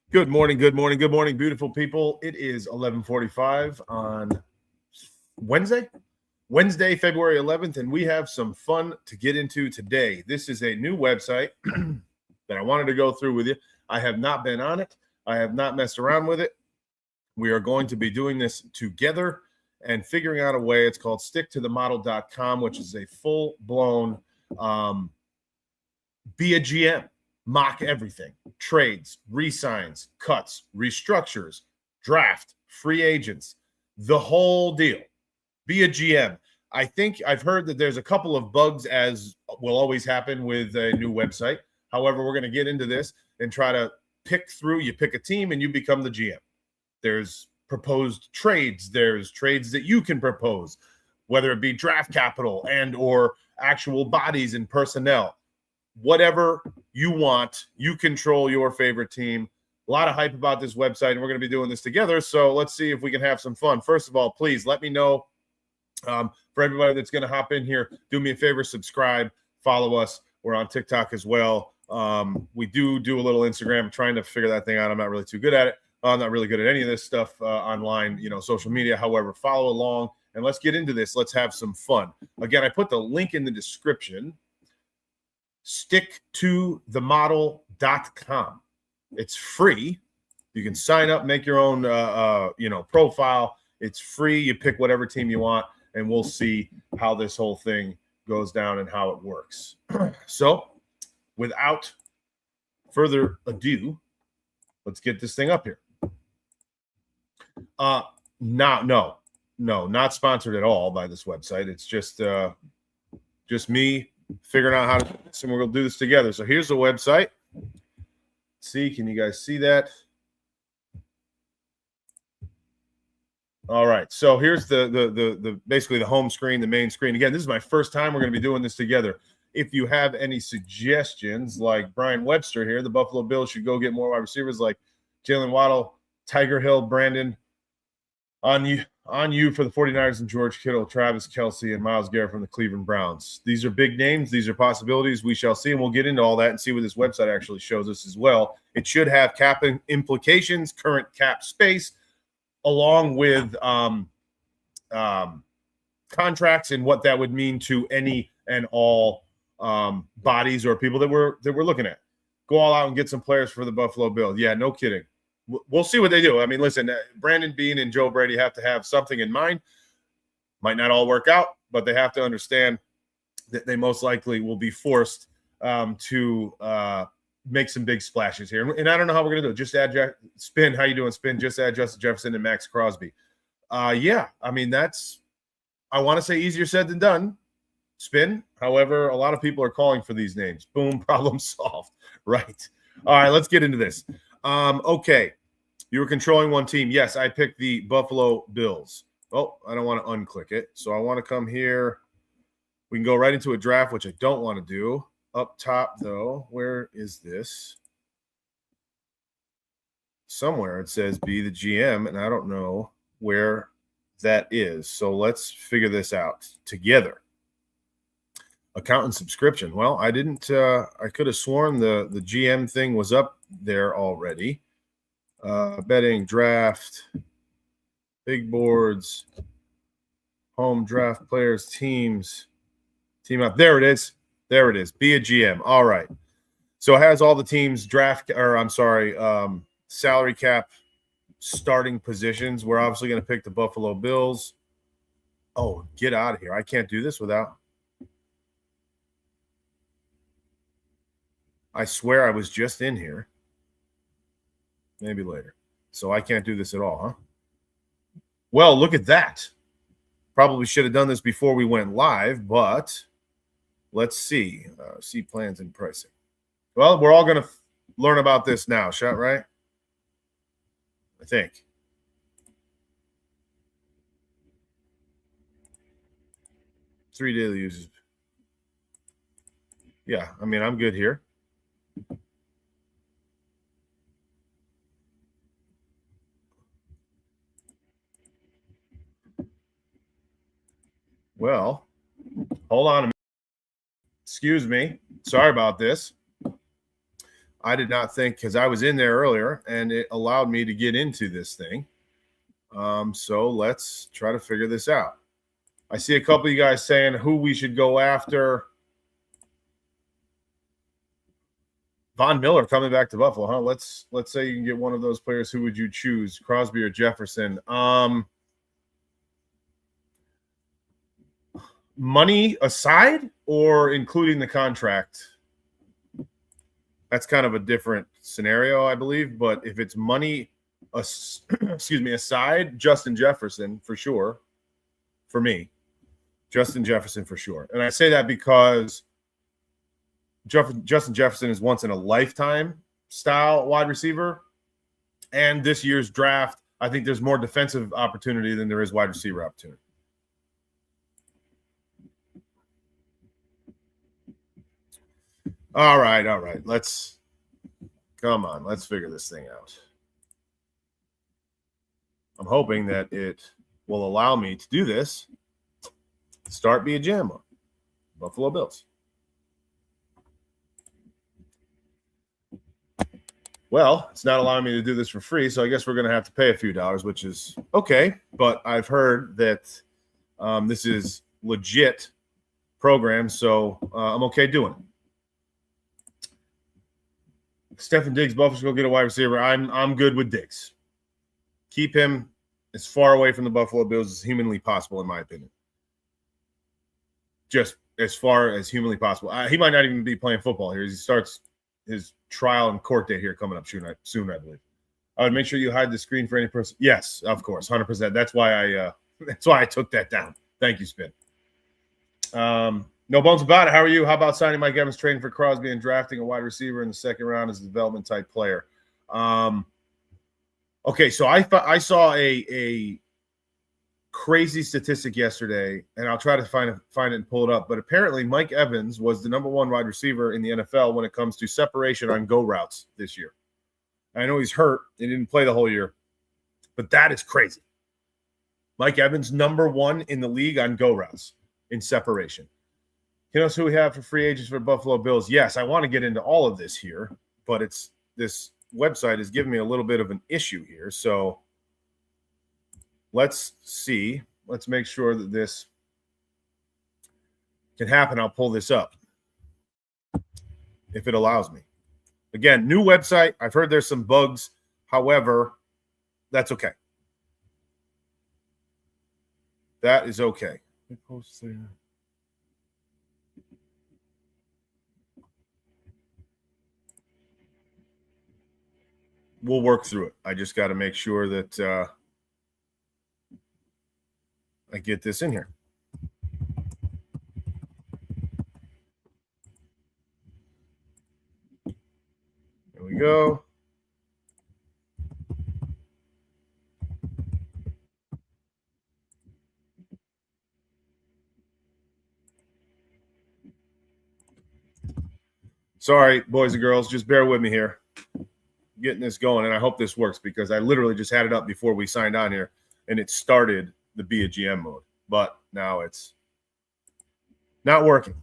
Good morning, good morning, good morning, beautiful people. It is 11:45 on Wednesday, February 11th, and we have some fun to get into today. This is a new website that I wanted to go through with you. I have not been on it. I have not messed around with it. We are going to be doing this together and figuring out a way. It's called sticktothemodel.com, which is a full-blown be a GM, mock everything, trades, re-signs, cuts, restructures, draft, free agents, the whole deal. Be a GM. I think I've heard that there's a couple of bugs, as will always happen with a new website. However, we're going to get into this and try to pick through. You pick a team and you become the GM. There's proposed trades. There's trades that you can propose, whether it be draft capital and or actual bodies and personnel. Whatever you want, you control your favorite team. A lot of hype about this website, and we're going to be doing this together. So let's see if we can have some fun. First of all, please let me know. For everybody that's going to hop in here, do me a favor, subscribe, follow us. We're on TikTok as well. We do a little Instagram. I'm trying to figure that thing out. I'm not really too good at it. I'm not really good at any of this stuff online, social media. However, follow along, and let's get into this. Let's have some fun. Again, I put the link in the description. Sticktothemodel.com. It's free. You can sign up, make your own, profile. It's free. You pick whatever team you want, and we'll see how this whole thing goes down and how it works. So, without further ado, let's get this thing up here. No, not sponsored at all by this website. It's just me figuring out how to do this, and we're going to do this together. So here's the website. See, can you guys see that? All right. So here's the basically the home screen, the main screen. Again, this is my first time we're going to be doing this together. If you have any suggestions, like Brian Webster here, the Buffalo Bills should go get more wide receivers like Jalen Waddle, Tiger Hill, Brandon, on you for the 49ers and George Kittle, Travis Kelce, and Myles Garrett from the Cleveland Browns. These are big names. These are possibilities. We shall see, and we'll get into all that and see what this website actually shows us as well. It should have cap implications, current cap space, along with contracts and what that would mean to any and all bodies or people that we're looking at. Go all out and get some players for the Buffalo Bills. Yeah, no kidding. We'll see what they do. I mean, listen, Brandon Beane and Joe Brady have to have something in mind. Might not all work out, but they have to understand that they most likely will be forced to make some big splashes here. And I don't know how we're going to do it. Just add Spin. How you doing, Spin? Just add Justin Jefferson and Max Crosby. Yeah, I mean, that's, I want to say easier said than done, Spin. However, a lot of people are calling for these names. Boom, problem solved. Right. All right, let's get into this. Okay. You were controlling one team. Yes, I picked the Buffalo Bills. Oh, I don't want to unclick it. So I want to come here. We can go right into a draft, which I don't want to do. Up top, though, where is this? Somewhere it says be the GM, and I don't know where that is. So let's figure this out together. Account and subscription. Well, I didn't. I could have sworn the GM thing was up there already. Betting, draft, big boards, home draft players, teams, team up. There it is. There it is. Be a GM. All right. So it has all the teams salary cap starting positions. We're obviously going to pick the Buffalo Bills. Oh, get out of here. I can't do this without. I swear I was just in here. Maybe later. So I can't do this at all, huh? Well, look at that. Probably should have done this before we went live, but let's see. See plans and pricing. Well, we're all going to learn about this now, right? I think. Three daily uses. Yeah, I mean, I'm good here. Well, hold on a minute. Excuse me. Sorry about this. I did not think, because I was in there earlier and it allowed me to get into this thing. So let's try to figure this out. I see a couple of you guys saying who we should go after. Von Miller coming back to Buffalo, huh? Let's say you can get one of those players. Who would you choose, Crosby or Jefferson? Money aside, or including the contract? That's kind of a different scenario, I believe. But if it's money, aside, Justin Jefferson for sure. For me, Justin Jefferson for sure. And I say that because Justin Jefferson is once in a lifetime style wide receiver. And this year's draft, I think there's more defensive opportunity than there is wide receiver opportunity. All right. Let's figure this thing out. I'm hoping that it will allow me to do this. Start Be a Jam on Buffalo Bills. Well, it's not allowing me to do this for free, so I guess we're going to have to pay a few dollars, which is okay. But I've heard that this is legit program, so I'm okay doing it. Stefan Diggs, Buffalo's go get a wide receiver. I'm good with Diggs. Keep him as far away from the Buffalo Bills as humanly possible, in my opinion. Just as far as humanly possible. He might not even be playing football here. He starts his trial and court date here coming up soon, I believe. I would make sure you hide the screen for any person. Yes, of course, 100%. That's why I took that down. Thank you, Spin. No bones about it. How are you? How about signing Mike Evans, trading for Crosby, and drafting a wide receiver in the second round as a development type player? Okay, so I saw a crazy statistic yesterday, and I'll try to find it and pull it up. But apparently, Mike Evans was the number one wide receiver in the NFL when it comes to separation on go routes this year. I know he's hurt; he didn't play the whole year, but that is crazy. Mike Evans, number one in the league on go routes in separation. You know who we have for free agents for Buffalo Bills? Yes, I want to get into all of this here, but this website is giving me a little bit of an issue here. So let's see. Let's make sure that this can happen. I'll pull this up if it allows me. Again, new website. I've heard there's some bugs. However, that's okay. That is okay. Post there. We'll work through it. I just got to make sure that I get this in here. There we go. Sorry, boys and girls, just bear with me here. Getting this going, and I hope this works because I literally just had it up before we signed on here, and it started the Be a GM mode, but now it's not working.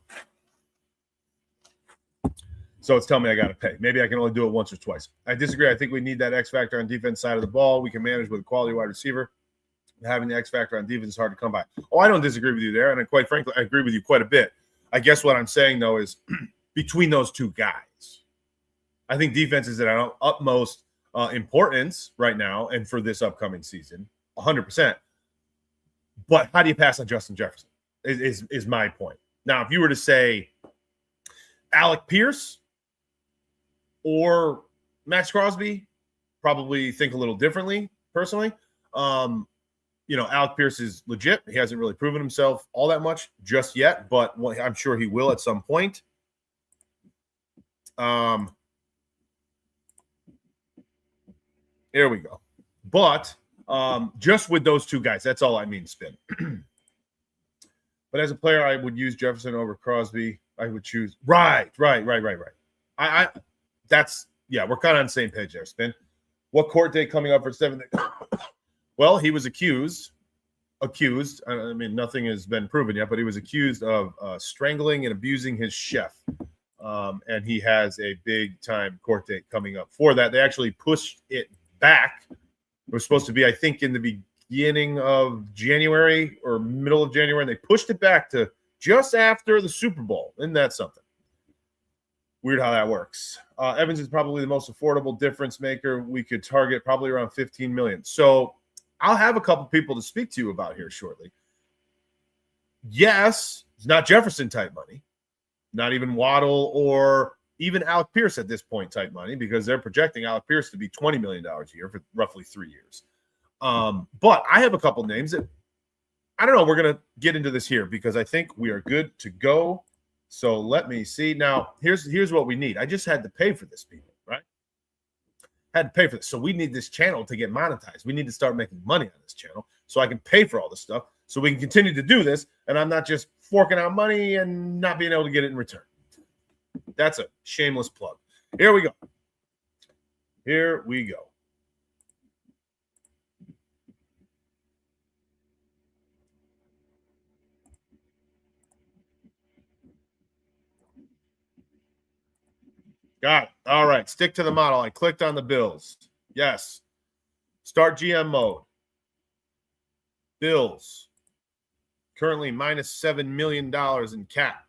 So it's telling me I got to pay. Maybe I can only do it once or twice. I disagree. I think we need that X factor on defense side of the ball. We can manage with a quality wide receiver. Having the X factor on defense is hard to come by. Oh, I don't disagree with you there, and quite frankly, I agree with you quite a bit. I guess what I'm saying, though, is between those two guys, I think defense is at utmost importance right now and for this upcoming season, 100%. But how do you pass on Justin Jefferson is my point. Now, if you were to say Alec Pierce or Max Crosby, probably think a little differently, personally. Alec Pierce is legit. He hasn't really proven himself all that much just yet, but I'm sure he will at some point. There we go. But just with those two guys, that's all I mean, Spin. But as a player, I would use Jefferson over Crosby. I would choose. Right. That's we're kind of on the same page there, Spin. What court date coming up for 7th? Well, he was accused. I mean, nothing has been proven yet, but he was accused of strangling and abusing his chef. and he has a big time court date coming up for that. They actually pushed it back. It was supposed to be, I think, in the beginning of January or middle of January, and they pushed it back to just after the Super Bowl. Isn't that something? Weird how that works. Evans is probably the most affordable difference maker. We could target probably around 15 million. So I'll have a couple people to speak to you about here shortly. Yes, it's not Jefferson type money, not even Waddle or even Alec Pierce at this point type money, because they're projecting Alec Pierce to be $20 million a year for roughly 3 years. But I have a couple names that I don't know. We're going to get into this here because I think we are good to go. So let me see. Now, here's what we need. I just had to pay for this, people, right? Had to pay for this. So we need this channel to get monetized. We need to start making money on this channel so I can pay for all this stuff so we can continue to do this. And I'm not just forking out money and not being able to get it in return. That's a shameless plug. Here we go. Here we go. Got it. All right. Stick to the model. I clicked on the Bills. Yes. Start GM mode. Bills. Currently minus $7 million in cap.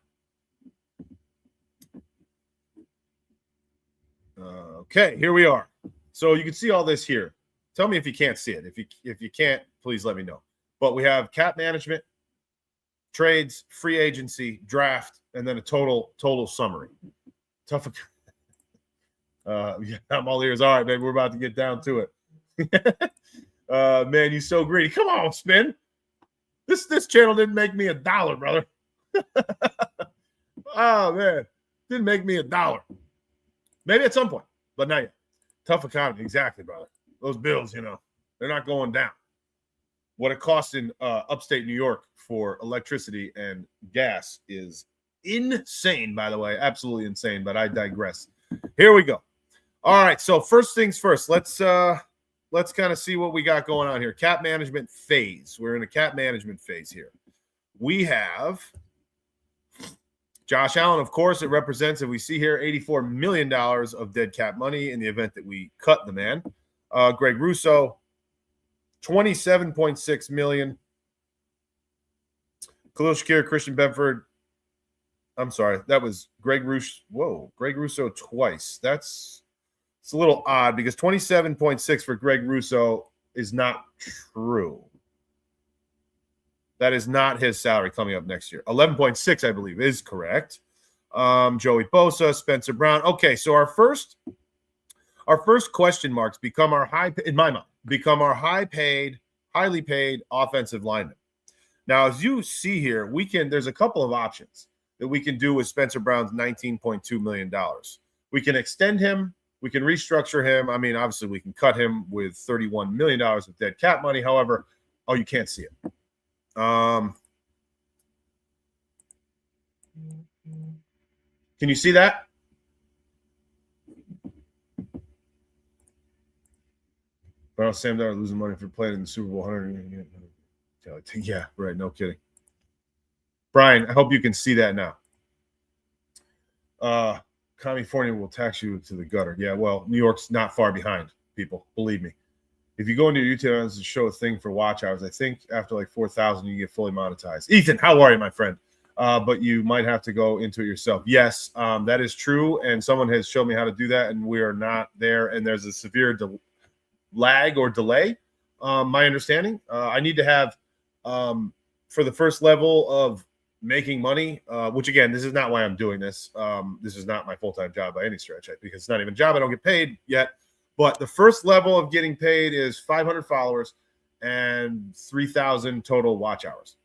Okay, here we are. So you can see all this here. Tell me if you can't see it. If you can't, please let me know. But we have cap management, trades, free agency, draft, and then a total summary. Tough. Yeah, I'm all ears. All right, baby, we're about to get down to it. Man, you so greedy. Come on, Spin. This channel didn't make me $1, brother. Oh man, didn't make me $1. Maybe at some point, but not yet. Tough economy, exactly, brother. Those bills, they're not going down. What it costs in upstate New York for electricity and gas is insane, by the way. Absolutely insane, but I digress. Here we go. All right, so first things first, let's kind of see what we got going on here. Cap management phase. We're in a cap management phase here. We have Josh Allen, of course. It represents, if we see here, $84 million of dead cap money in the event that we cut the man. Greg Russo, $27.6 million. Khalil Shakir, Christian Benford. I'm sorry, that was Greg Russo. Whoa, Greg Russo twice. It's a little odd because 27.6 for Greg Russo is not true. That is not his salary coming up next year. 11.6, I believe, is correct. Joey Bosa, Spencer Brown. Okay, so our first question marks become our highly paid offensive linemen. Now, as you see here, there's a couple of options that we can do with Spencer Brown's $19.2 million. We can extend him. We can restructure him. I mean, obviously, we can cut him with $31 million of dead cap money. However, you can't see it. Can you see that? Well, Sam Darnold losing money for playing in the Super Bowl. 100. Yeah, right. No kidding. Brian, I hope you can see that now. California will tax you to the gutter. Yeah, well, New York's not far behind, people. Believe me. If you go into YouTube and show a thing for watch hours, I think after like 4,000, you get fully monetized. Ethan, how are you, my friend? But you might have to go into it yourself. Yes, that is true. And someone has shown me how to do that, and we are not there. And there's a severe lag or delay, my understanding. I need to have, for the first level of making money, which again, this is not why I'm doing this. This is not my full-time job by any stretch, because it's not even a job. I don't get paid yet. But the first level of getting paid is 500 followers and 3,000 total watch hours.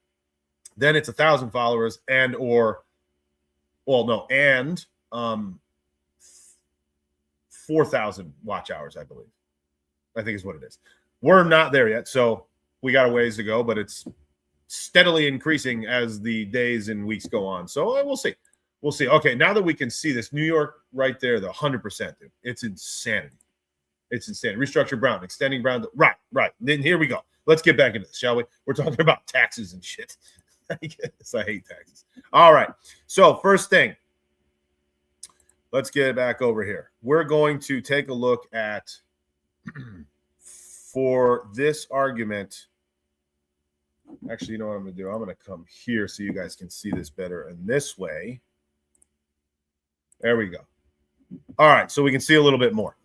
Then it's 1,000 followers and 4,000 watch hours, I believe. I think is what it is. We're not there yet, so we got a ways to go, but it's steadily increasing as the days and weeks go on. So we'll see. We'll see. Okay, now that we can see this, New York right there, the 100%, dude. It's insanity. It's insane. Restructure Brown, extending Brown. Right. Then here we go. Let's get back into this, shall we? We're talking about taxes and shit. I hate taxes. All right. So first thing, let's get it back over here. We're going to take a look at, for this argument, actually, you know what I'm going to do? I'm going to come here so you guys can see this better. And this way, there we go. All right, so we can see a little bit more.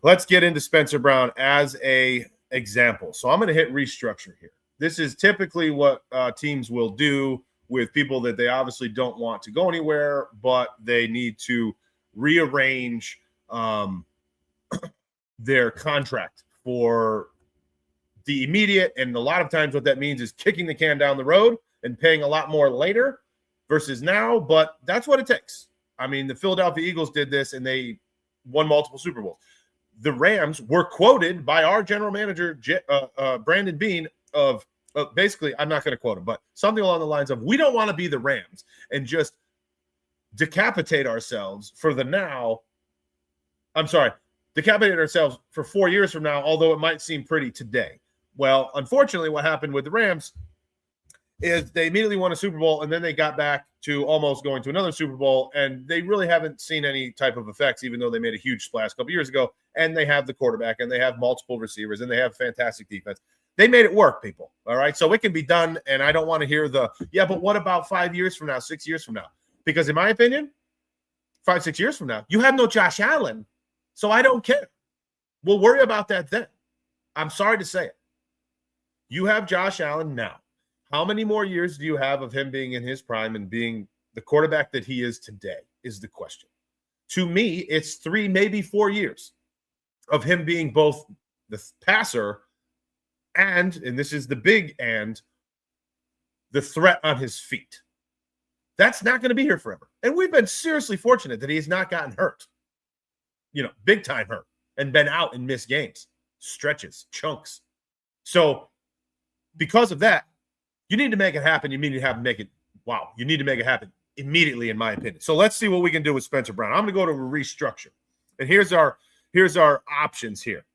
Let's get into Spencer Brown as a example. So I'm going to hit restructure here. This is typically what teams will do with people that they obviously don't want to go anywhere, but they need to rearrange their contract for the immediate. And a lot of times what that means is kicking the can down the road and paying a lot more later versus now. But that's what it takes. I mean, the Philadelphia Eagles did this and they won multiple Super Bowls. The Rams were quoted by our general manager, Brandon Beane, of basically, I'm not going to quote him, but something along the lines of, we don't want to be the Rams and just decapitate ourselves for the now. I'm sorry, decapitate ourselves for 4 years from now, although it might seem pretty today. Well, unfortunately, what happened with the Rams is they immediately won a Super Bowl, and then they got back to almost going to another Super Bowl, and they really haven't seen any type of effects, even though they made a huge splash a couple years ago, and they have the quarterback, and they have multiple receivers, and they have fantastic defense. They made it work, people, all right? So it can be done, and I don't want to hear the, yeah, but what about 5 years from now, 6 years from now? Because in my opinion, 5, 6 years from now, you have no Josh Allen, so I don't care. We'll worry about that then. I'm sorry to say it. You have Josh Allen now. How many more years do you have of him being in his prime and being the quarterback that he is today is the question. To me, it's 3, maybe 4 years of him being both the passer and this is the big and, the threat on his feet. That's not going to be here forever. And we've been seriously fortunate that he has not gotten hurt, big time hurt, and been out and missed games, stretches, chunks. So because of that, you need to make it happen. You need to make it happen immediately, in my opinion. So let's see what we can do with Spencer Brown. I'm going to go to restructure. And here's our options here.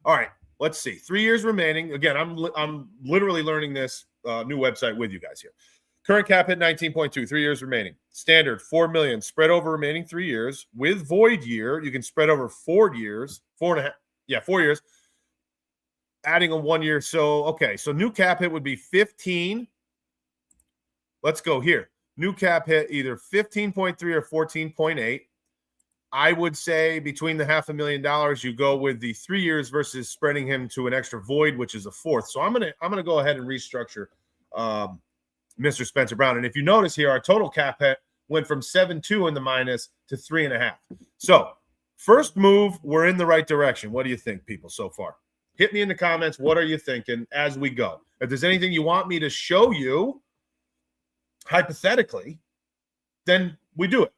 All right, let's see. 3 years remaining. Again, I'm literally learning this new website with you guys here. Current cap hit 19.2, 3 years remaining. Standard, $4 million, spread over remaining 3 years. With void year, you can spread over 4 years, 4.5, 4 years. Adding a 1 year. So new cap hit would be 15. Let's go here. New cap hit either 15.3 or 14.8. I would say between the $500,000, you go with the 3 years versus spreading him to an extra void, which is a fourth. So I'm gonna go ahead and restructure Mr. Spencer Brown. And if you notice here, our total cap hit went from 7.2 in the minus to 3.5. So first move, we're in the right direction. What do you think, people, so far? Hit me in the comments. What are you thinking as we go? If there's anything you want me to show you, hypothetically, then we do it.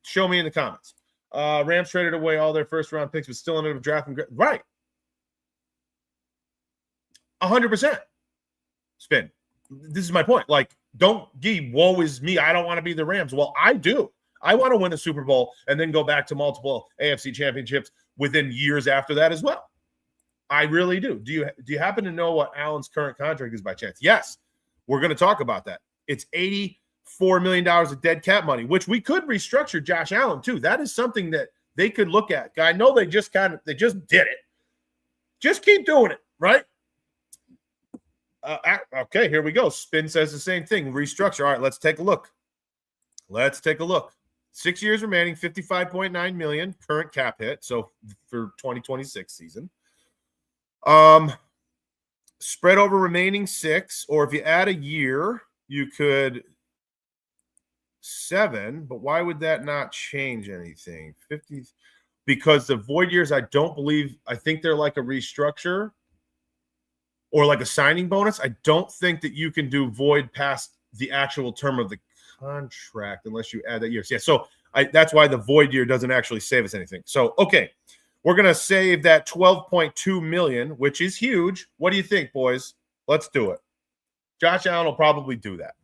Show me in the comments. Rams traded away all their first-round picks, but still ended up drafting. Right. 100%. Spin. This is my point. Like, don't woe is me. I don't want to be the Rams. Well, I do. I want to win a Super Bowl and then go back to multiple AFC championships within years after that as well. I really do. Do you happen to know what Allen's current contract is by chance? Yes. We're going to talk about that. It's $84 million of dead cap money, which we could restructure Josh Allen too. That is something that they could look at. I know they just did it. Just keep doing it, right? Okay, here we go. Spin says the same thing. Restructure. All right, let's take a look. 6 years remaining, $55.9 million current cap hit. So for 2026 season. Spread over remaining 6, or if you add a year, you could 7, but why would that not change anything? 50, because the void years, I think they're like a restructure or like a signing bonus. I don't think that you can do void past the actual term of the contract unless you add that year. Yeah, so that's why the void year doesn't actually save us anything. So, okay. We're going to save that $12.2 million, which is huge. What do you think, boys? Let's do it. Josh Allen will probably do that.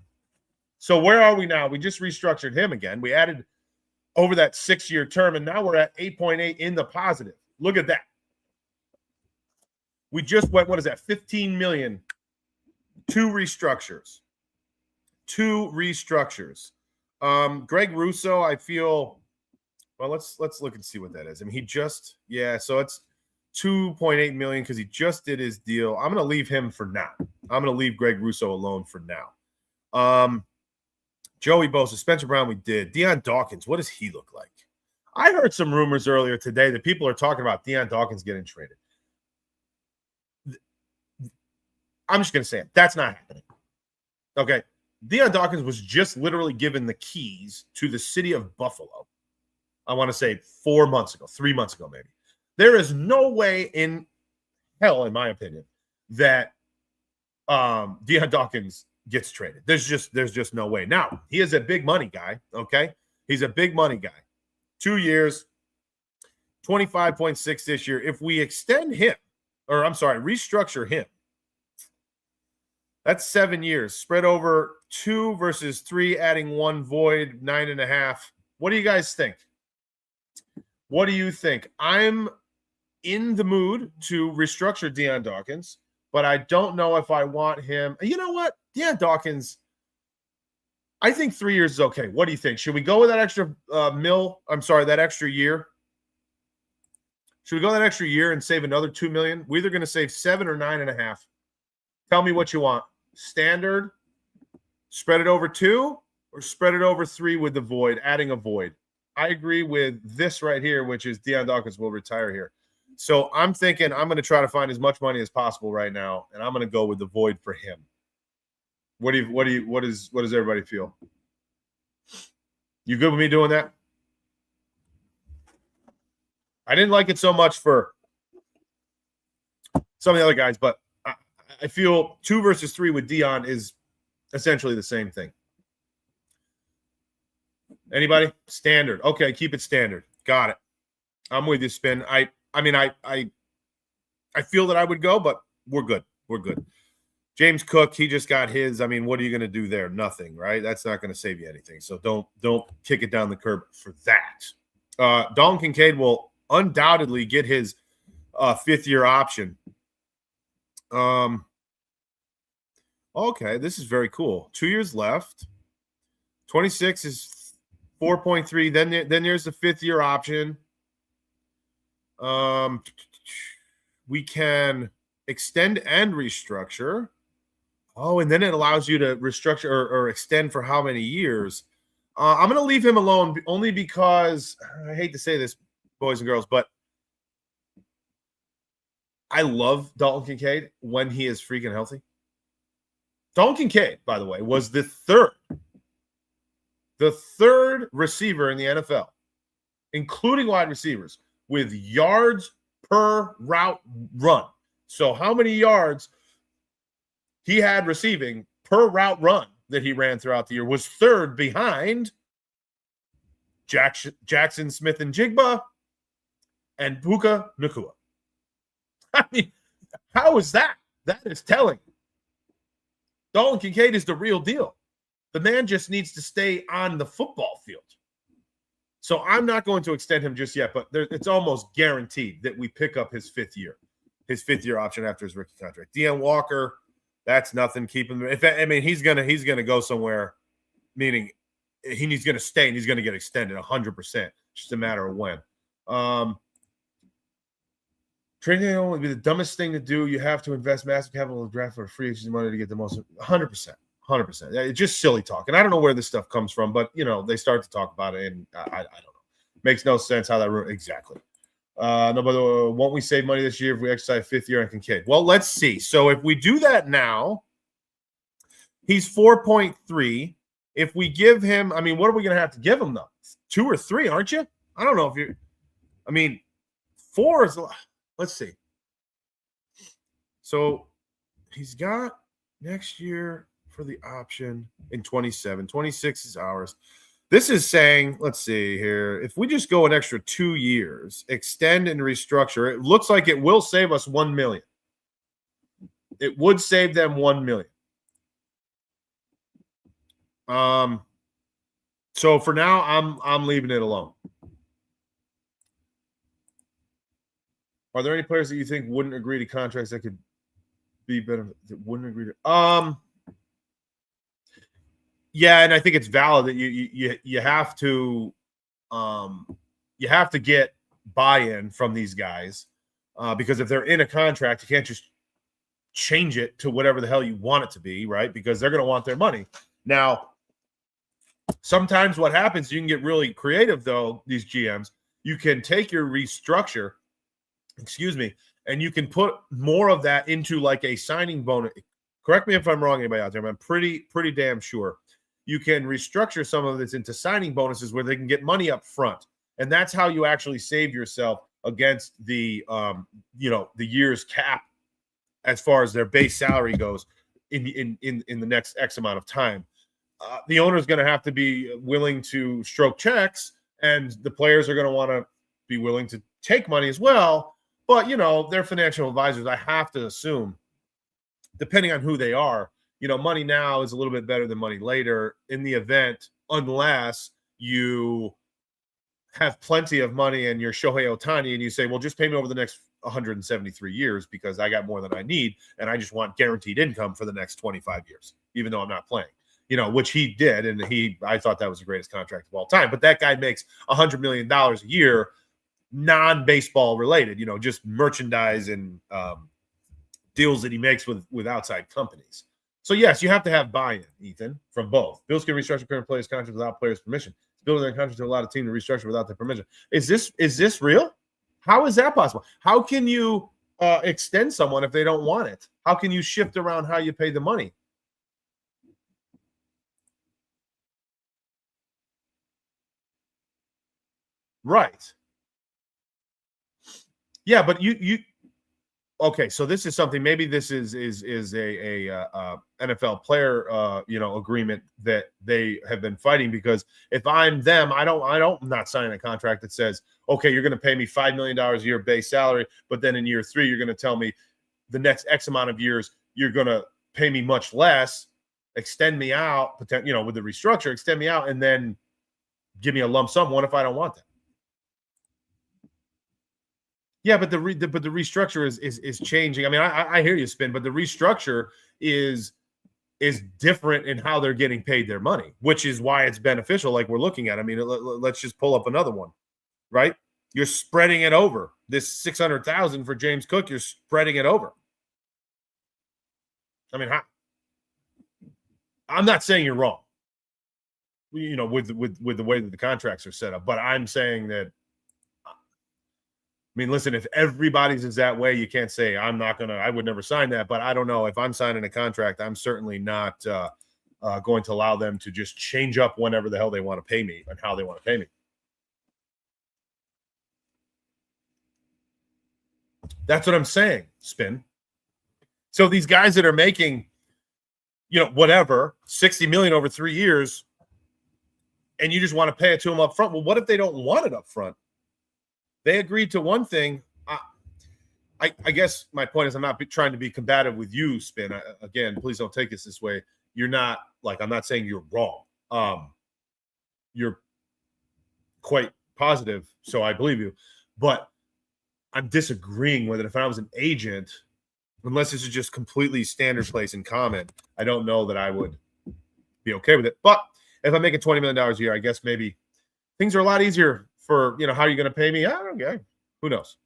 So where are we now? We just restructured him again. We added over that 6-year term, and now we're at 8.8 in the positive. Look at that. We just went, what is that, 15 million. 2 restructures. Greg Russo, I feel. Well, let's look and see what that is. I mean, he just so it's 2.8 million because he just did his deal. I'm gonna leave him for now. I'm gonna leave Greg Russo alone for now. Joey Bosa, Spencer Brown, we did. Deion Dawkins, what does he look like? I heard some rumors earlier today that people are talking about Deion Dawkins getting traded. I'm just gonna say it. That's not happening. Okay. Deion Dawkins was just literally given the keys to the city of Buffalo. I want to say 3 months ago, maybe. There is no way in hell, in my opinion, that Deion Dawkins gets traded. There's just no way. Now, he is a big money guy, okay? He's a big money guy. 2 years, 25.6 this year. If we extend him, restructure him, that's 7 years. Spread over 2 versus 3, adding 1 void, 9.5. What do you guys think? What do you think? I'm in the mood to restructure Deion Dawkins, but I don't know if I want him. You know what? Deion Dawkins, I think 3 years is okay. What do you think? Should we go with that extra that extra year? Should we go that extra year and save another $2 million? We're either going to save 7 or 9.5. Tell me what you want. Standard, spread it over 2, or spread it over 3 with the void, adding a void. I agree with this right here, which is Deion Dawkins will retire here. So I'm thinking I'm going to try to find as much money as possible right now, and I'm going to go with the void for him. What does everybody feel? You good with me doing that? I didn't like it so much for some of the other guys, but I feel 2 versus 3 with Deion is essentially the same thing. Anybody? Standard. Okay, keep it standard. Got it. I'm with you, Spin. I feel that I would go, but we're good. We're good. James Cook, he just got his. I mean, what are you going to do there? Nothing, right? That's not going to save you anything. So don't kick it down the curb for that. Dalton Kincaid will undoubtedly get his 5th-year option. Okay, this is very cool. 2 years left. 26 is 4.3. Then there's the 5th-year option. We can extend and restructure. Oh, and then it allows you to restructure or extend for how many years? I'm going to leave him alone only because I hate to say this, boys and girls, but I love Dalton Kincaid when he is freaking healthy. Dalton Kincaid, by the way, was the third receiver in the NFL, including wide receivers, with yards per route run. So how many yards he had receiving per route run that he ran throughout the year was 3rd behind Jackson Smith and Jigba and Puka Nacua. I mean, how is that? That is telling. Dalton Kincaid is the real deal. The man just needs to stay on the football field. So I'm not going to extend him just yet, but it's almost guaranteed that we pick up his 5th year option after his rookie contract. Deion Walker, that's nothing. Keep him. He's gonna go somewhere, meaning he's gonna stay and he's gonna get extended 100%. Just a matter of when. Trading would be the dumbest thing to do. You have to invest massive capital in the draft for free agency money to get the most. 100%. 100%. It's just silly talk. And I don't know where this stuff comes from, but, they start to talk about it, and I don't know. Makes no sense how that – exactly. No, but won't we save money this year if we exercise 5th year on Kincaid? Well, let's see. So if we do that now, he's 4.3. If we give him – what are we going to have to give him, though? 2 or 3, aren't you? I don't know if you're – 4 is – let's see. So he's got next year – for the option in 27. 26 is ours. This is saying, let's see here, if we just go an extra 2 years, extend and restructure, it looks like it will save us $1 million. It would save them $1 million. So for now, I'm leaving it alone. Are there any players that you think wouldn't agree to contracts that could be better? That wouldn't agree to Yeah, and I think it's valid that you have to get buy-in from these guys, because if they're in a contract, you can't just change it to whatever the hell you want it to be, right? Because they're going to want their money. Now, sometimes what happens, you can get really creative, though, these GMs. You can take your restructure, and you can put more of that into like a signing bonus. Correct me if I'm wrong, anybody out there, but I'm pretty damn sure you can restructure some of this into signing bonuses where they can get money up front. And that's how you actually save yourself against the the year's cap as far as their base salary goes in the next X amount of time. The owner is going to have to be willing to stroke checks, and the players are going to want to be willing to take money as well. But, they're financial advisors. I have to assume, depending on who they are, money now is a little bit better than money later in the event, unless you have plenty of money and you're Shohei Ohtani and you say, well, just pay me over the next 173 years because I got more than I need and I just want guaranteed income for the next 25 years, even though I'm not playing, which he did. And I thought that was the greatest contract of all time. But that guy makes $100 million a year, non-baseball related, just merchandise and deals that he makes with outside companies. So, yes, you have to have buy-in, Ethan, from both. Bills can restructure current players' contracts without players' permission. Bills their contract to allow the team to restructure without their permission. Is this real? How is that possible? How can you extend someone if they don't want it? How can you shift around how you pay the money? Right. Yeah, but you okay, so this is something. Maybe this is a NFL player agreement that they have been fighting, because if I'm them, I'm not signing a contract that says, okay, you're going to pay me $5 million a year base salary, but then in year 3 you're going to tell me the next X amount of years you're going to pay me much less, extend me out, with the restructure, extend me out, and then give me a lump sum. What if I don't want that? Yeah, but the restructure is changing. I mean, I hear you, Spin, but the restructure is different in how they're getting paid their money, which is why it's beneficial. Like we're looking at. I mean, let's just pull up another one, right? You're spreading it over. This $600,000 for James Cook, you're spreading it over. I mean, I'm not saying you're wrong, with the way that the contracts are set up, but I'm saying that. I mean, listen, if everybody's is that way, you can't say I would never sign that. But I don't know, if I'm signing a contract, I'm certainly not going to allow them to just change up whenever the hell they want to pay me and how they want to pay me. That's what I'm saying, Spin. So these guys that are making, whatever, 60 million over 3 years, and you just want to pay it to them up front. Well, what if they don't want it up front? They agreed to one thing. I guess my point is, I'm not trying to be combative with you, Spin. Again, please don't take this way. You're not I'm not saying you're wrong. You're quite positive, so I believe you. But I'm disagreeing with it. If I was an agent, unless this is just completely standard place and common, I don't know that I would be okay with it. But if I'm making $20 million a year, I guess maybe things are a lot easier for, how are you going to pay me? I don't know. Who knows?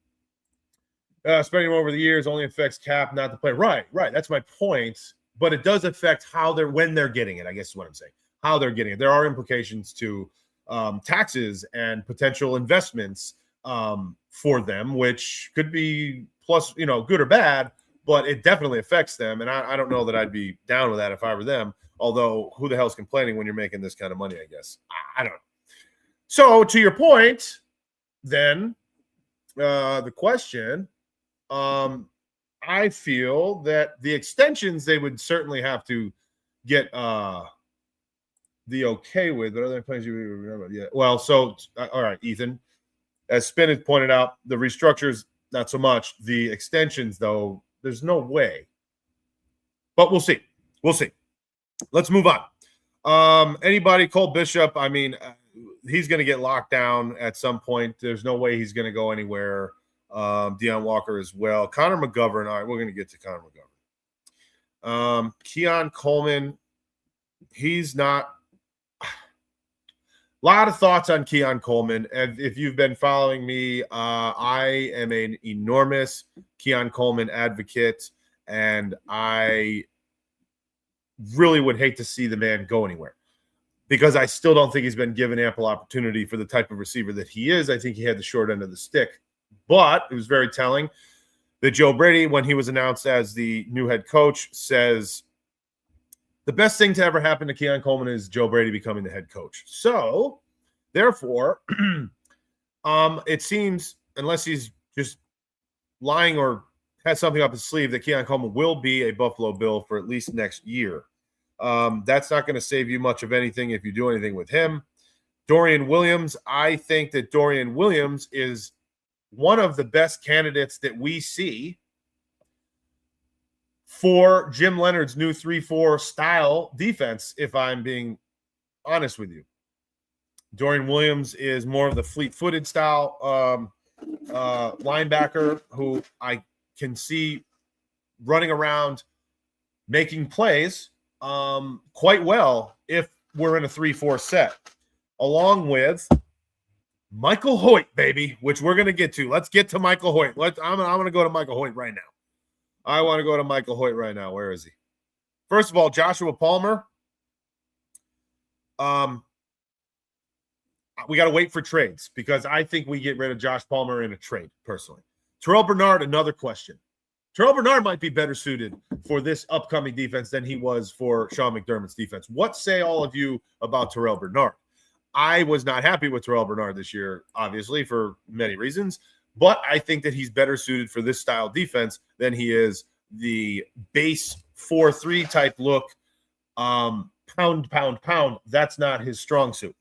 Spending over the years only affects cap, not the play. Right. That's my point. But it does affect when they're getting it, I guess is what I'm saying. How they're getting it. There are implications to taxes and potential investments for them, which could be plus, good or bad, but it definitely affects them. And I don't know that I'd be down with that if I were them. Although, who the hell's complaining when you're making this kind of money, I guess. I don't know. So, to your point, then, the question, I feel that the extensions, they would certainly have to get the okay with. But other plans you remember? Yeah. Well, so, all right, Ethan. As Spin has pointed out, the restructures, not so much. The extensions, though, there's no way. But we'll see. Let's move on. Anybody, Cole Bishop, I mean, he's going to get locked down at some point. There's no way he's going to go anywhere. Deion Walker as well. Connor McGovern. All right, we're going to get to Connor McGovern. Keon Coleman, he's not lot of thoughts on Keon Coleman. And if you've been following me, I am an enormous Keon Coleman advocate, and I really would hate to see the man go anywhere because I still don't think he's been given ample opportunity for the type of receiver that he is. I think he had the short end of the stick, but it was very telling that Joe Brady, when he was announced as the new head coach, says the best thing to ever happen to Keon Coleman is Joe Brady becoming the head coach. So, therefore, it seems, unless he's just lying or has something up his sleeve, that Keon Coleman will be a Buffalo Bill for at least next year. That's not going to save you much of anything if you do anything with him. Dorian Williams, I think that Dorian Williams is one of the best candidates that we see for Jim Leonard's new 3-4 style defense, if I'm being honest with you. Dorian Williams is more of the fleet-footed style linebacker who I can see running around making plays quite well if we're in a 3-4 set, along with Michael Hoyt, baby, which we're going to get to. Let's get to Michael Hoyt. I'm going to go to Michael Hoyt right now. I want to go to Michael Hoyt right now. Where is he? First of all, Joshua Palmer. We got to wait for trades because I think we get rid of Josh Palmer in a trade, personally. Terrell Bernard, another question. Terrell Bernard might be better suited for this upcoming defense than he was for Sean McDermott's defense. What say all of you about Terrell Bernard? I was not happy with Terrell Bernard this year, obviously, for many reasons, but I think that he's better suited for this style defense than he is the base 4-3 type look, pound. That's not his strong suit.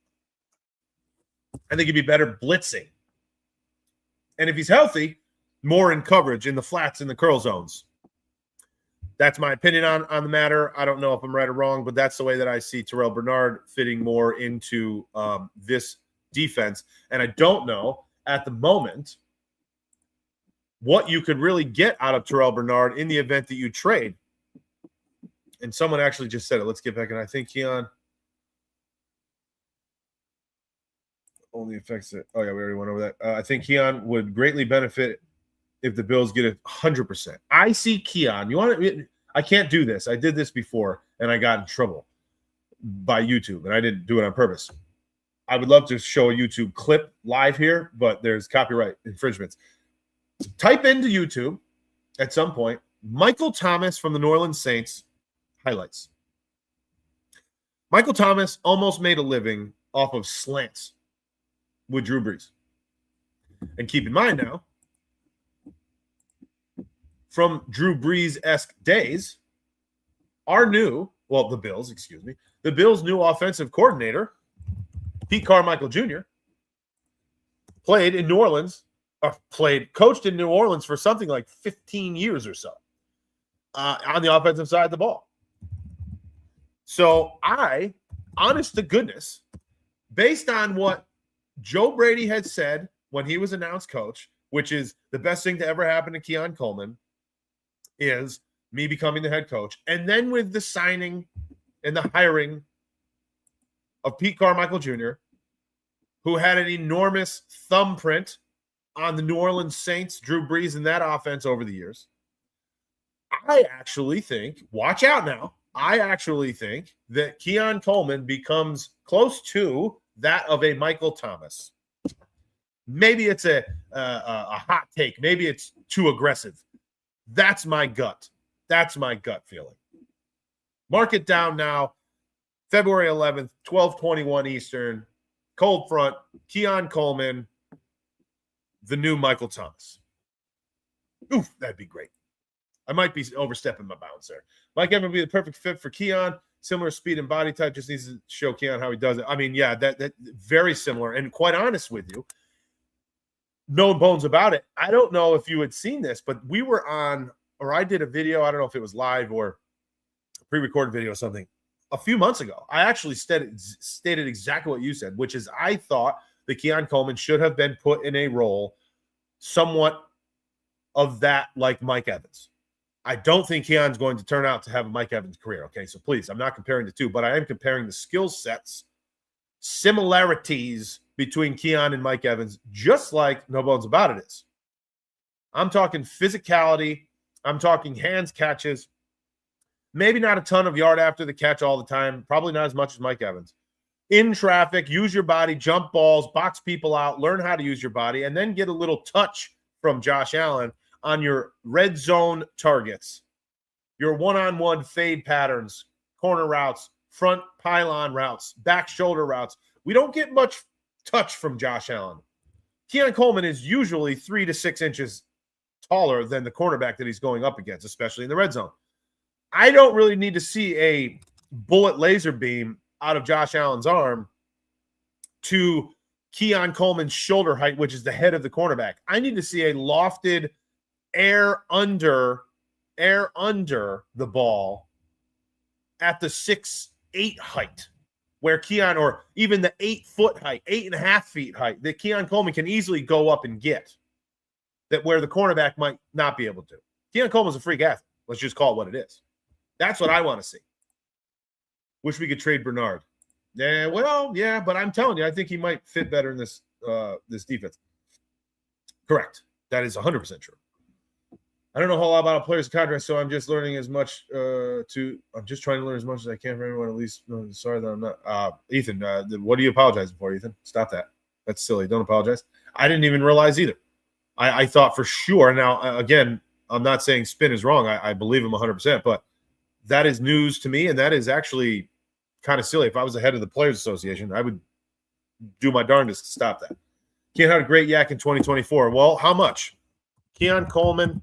I think he'd be better blitzing. And if he's healthy, more in coverage in the flats and the curl zones. That's my opinion on the matter. I don't know if I'm right or wrong, but that's the way that I see Terrell Bernard fitting more into this defense. And I don't know at the moment what you could really get out of Terrell Bernard in the event that you trade. And someone actually just said it. Let's get back. And I think Keon only affects it. Oh, yeah, we already went over that. I think Keon would greatly benefit if the Bills get it 100%. I see Keon. I can't do this. I did this before, and I got in trouble by YouTube, and I didn't do it on purpose. I would love to show a YouTube clip live here, but there's copyright infringements. Type into YouTube at some point, Michael Thomas from the New Orleans Saints highlights. Michael Thomas almost made a living off of slants with Drew Brees. And keep in mind now, from Drew Brees-esque days, the Bills' new offensive coordinator, Pete Carmichael Jr., coached in New Orleans for something like 15 years or so on the offensive side of the ball. So honest to goodness, based on what Joe Brady had said when he was announced coach, which is the best thing to ever happen to Keon Coleman, is me becoming the head coach. And then with the signing and the hiring of Pete Carmichael Jr., who had an enormous thumbprint on the New Orleans Saints, Drew Brees, and that offense over the years, I actually think, watch out now, that Keon Coleman becomes close to that of a Michael Thomas. Maybe it's a hot take. Maybe it's too aggressive. That's my gut. That's my gut feeling. Mark it down now. February 11th, 12:21 Eastern. Cold front. Keon Coleman. The new Michael Thomas. Oof, that'd be great. I might be overstepping my bounds there. Mike Evans would be the perfect fit for Keon. Similar speed and body type. Just needs to show Keon how he does it. I mean, yeah, that very similar. And quite honest with you, no bones about it. I don't know if you had seen this, but we were on, or I did a video. I don't know if it was live or a pre-recorded video or something a few months ago. I actually stated exactly what you said, which is I thought that Keon Coleman should have been put in a role somewhat of that like Mike Evans. I don't think Keon's going to turn out to have a Mike Evans career. Okay, so please, I'm not comparing the two, but I am comparing the skill sets similarities between Keon and Mike Evans, just like No Bones About It is. I'm talking physicality. I'm talking hands catches. Maybe not a ton of yard after the catch all the time. Probably not as much as Mike Evans. In traffic, use your body, jump balls, box people out, learn how to use your body, and then get a little touch from Josh Allen on your red zone targets, your one-on-one fade patterns, corner routes, front pylon routes, back shoulder routes. We don't get much touch from Josh Allen. Keon Coleman is usually 3 to 6 inches taller than the cornerback that he's going up against, especially in the red zone. I don't really need to see a bullet laser beam out of Josh Allen's arm to Keon Coleman's shoulder height, which is the head of the cornerback. I need to see a lofted air under the ball at the 6'8" height, where Keon, or even the 8-foot height, 8.5 feet height, that Keon Coleman can easily go up and get, that where the cornerback might not be able to. Keon Coleman's a freak athlete. Let's just call it what it is. That's what I want to see. Wish we could trade Bernard. Yeah, well, yeah, but I'm telling you, I think he might fit better in this defense. Correct. That is 100% true. I don't know a whole lot about a player's contract, so I'm just learning as much I'm just trying to learn as much as I can for everyone. At least, no, sorry that I'm not. Ethan, what are you apologizing for, Ethan? Stop that. That's silly. Don't apologize. I didn't even realize either. I thought for sure. Now, again, I'm not saying Spin is wrong. I believe him 100%, but that is news to me, and that is actually kind of silly. If I was the head of the Players Association, I would do my darndest to stop that. Keon had a great yak in 2024. Well, how much? Keon Coleman,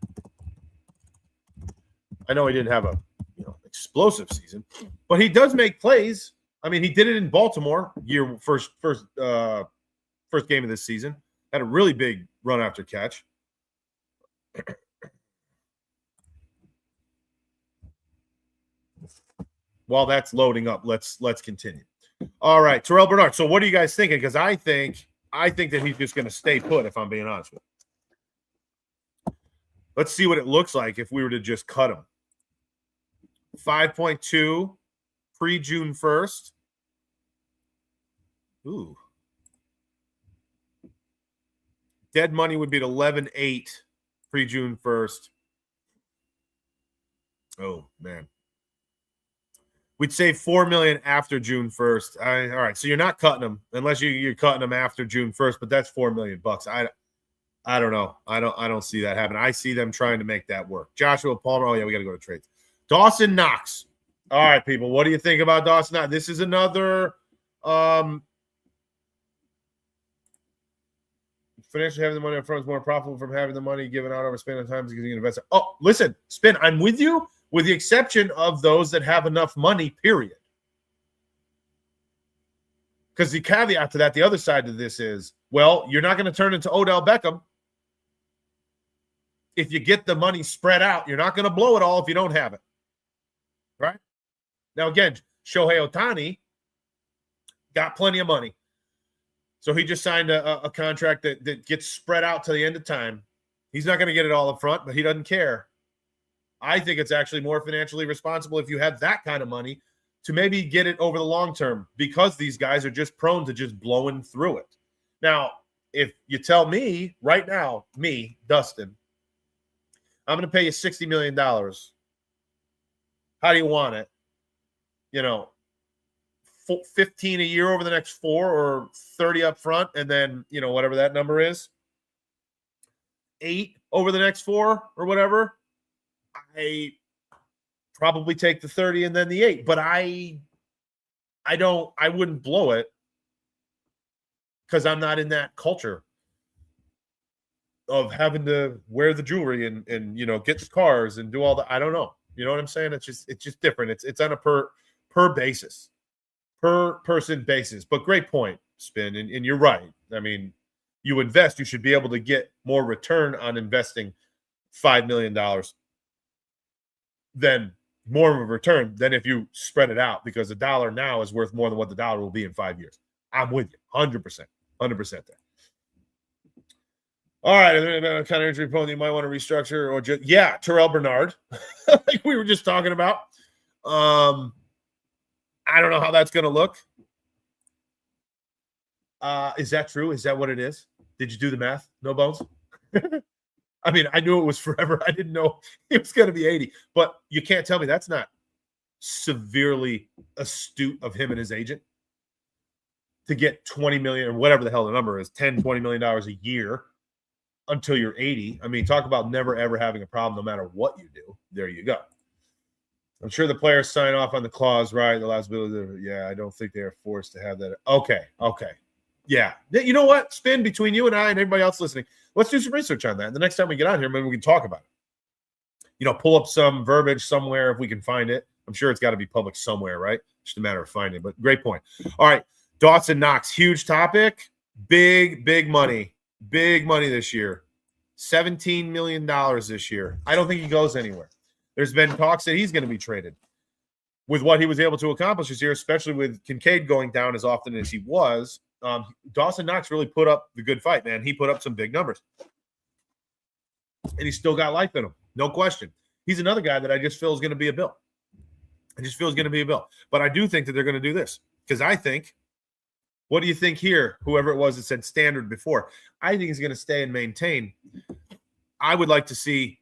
I know he didn't have a explosive season, but he does make plays. I mean, he did it in Baltimore, first game of this season. Had a really big run after catch. While that's loading up, let's continue. All right, Terrell Bernard. So what are you guys thinking? Because I think that he's just going to stay put, if I'm being honest with you. Let's see what it looks like if we were to just cut him. 5.2 pre-June 1st. Ooh. Dead money would be at 11.8 pre-June 1st. Oh, man. We'd save $4 million after June 1st. All right, so you're not cutting them unless you're cutting them after June 1st, but that's $4 million. I don't know. I don't see that happen. I see them trying to make that work. Joshua Palmer. Oh yeah, we got to go to trades. Dawson Knox. All right, people. What do you think about Dawson Knox? This is another financially having the money up front is more profitable from having the money given out over spending time because you can invest it. Oh, listen, Spin, I'm with you, with the exception of those that have enough money, period. Because the caveat to that, the other side of this is, well, you're not going to turn into Odell Beckham. If you get the money spread out, you're not going to blow it all if you don't have it. Right? Now, again, Shohei Ohtani got plenty of money. So he just signed a contract that gets spread out to the end of time. He's not going to get it all up front, but he doesn't care. I think it's actually more financially responsible if you have that kind of money to maybe get it over the long term, because these guys are just prone to just blowing through it. Now, if you tell me right now, me, Dustin, I'm going to pay you $60 million. How do you want it? 15 a year over the next 4, or 30 up front, and then, whatever that number is, 8 over the next 4 or whatever. I probably take the 30 and then the 8, but I wouldn't blow it because I'm not in that culture of having to wear the jewelry and get the cars and do all that. I don't know. You know what I'm saying? It's just different. It's on a per basis, per person basis. But great point, Spin. And you're right. I mean, you invest, you should be able to get more return on investing $5 million than more of a return than if you spread it out, because a dollar now is worth more than what the dollar will be in 5 years. I'm with you 100%, 100% there. All right, kind of injury prone you might want to restructure, or just Terrell Bernard, like we were just talking about. I don't know how that's going to look. Is that true? Is that what it is? Did you do the math? No bones? I mean, I knew it was forever. I didn't know it was going to be 80. But you can't tell me that's not severely astute of him and his agent to get 20 million or whatever the hell the number is, 10, $20 million a year until you're 80. I mean, talk about never, ever having a problem no matter what you do. There you go. I'm sure the players sign off on the clause, right? The last bill, yeah, I don't think they are forced to have that. Okay. Yeah. You know what? Spin between you and I and everybody else listening. Let's do some research on that. And the next time we get on here, maybe we can talk about it. You know, pull up some verbiage somewhere if we can find it. I'm sure it's got to be public somewhere, right? Just a matter of finding it. But great point. All right. Dawson Knox, huge topic. Big money. Big money this year. $17 million this year. I don't think he goes anywhere. There's been talks that he's going to be traded. With what he was able to accomplish this year, especially with Kincaid going down as often as he was, Dawson Knox really put up the good fight, man. He put up some big numbers. And he's still got life in him. No question. He's another guy that I just feel is going to be a Bill. But I do think that they're going to do this. Because I think, what do you think here, whoever it was that said standard before? I think he's going to stay and maintain. I would like to see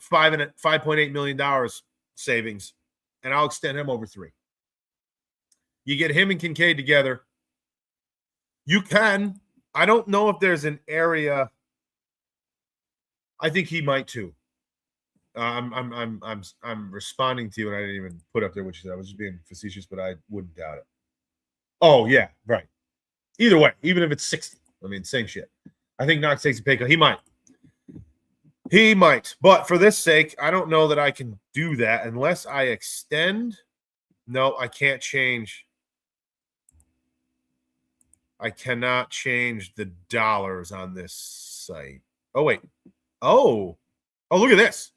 $5.8 million savings, and I'll extend him over 3. You get him and Kincaid together. You can. I don't know if there's an area. I think he might too. I'm responding to you, and I didn't even put up there what you said. I was just being facetious, but I wouldn't doubt it. Oh yeah, right. Either way, even if it's 60, I mean, same shit. I think Knox takes a pay cut. He might. But for this sake, I don't know that I can do that unless I extend. No, I can't change. I cannot change the dollars on this site. Oh, wait. Oh, look at this.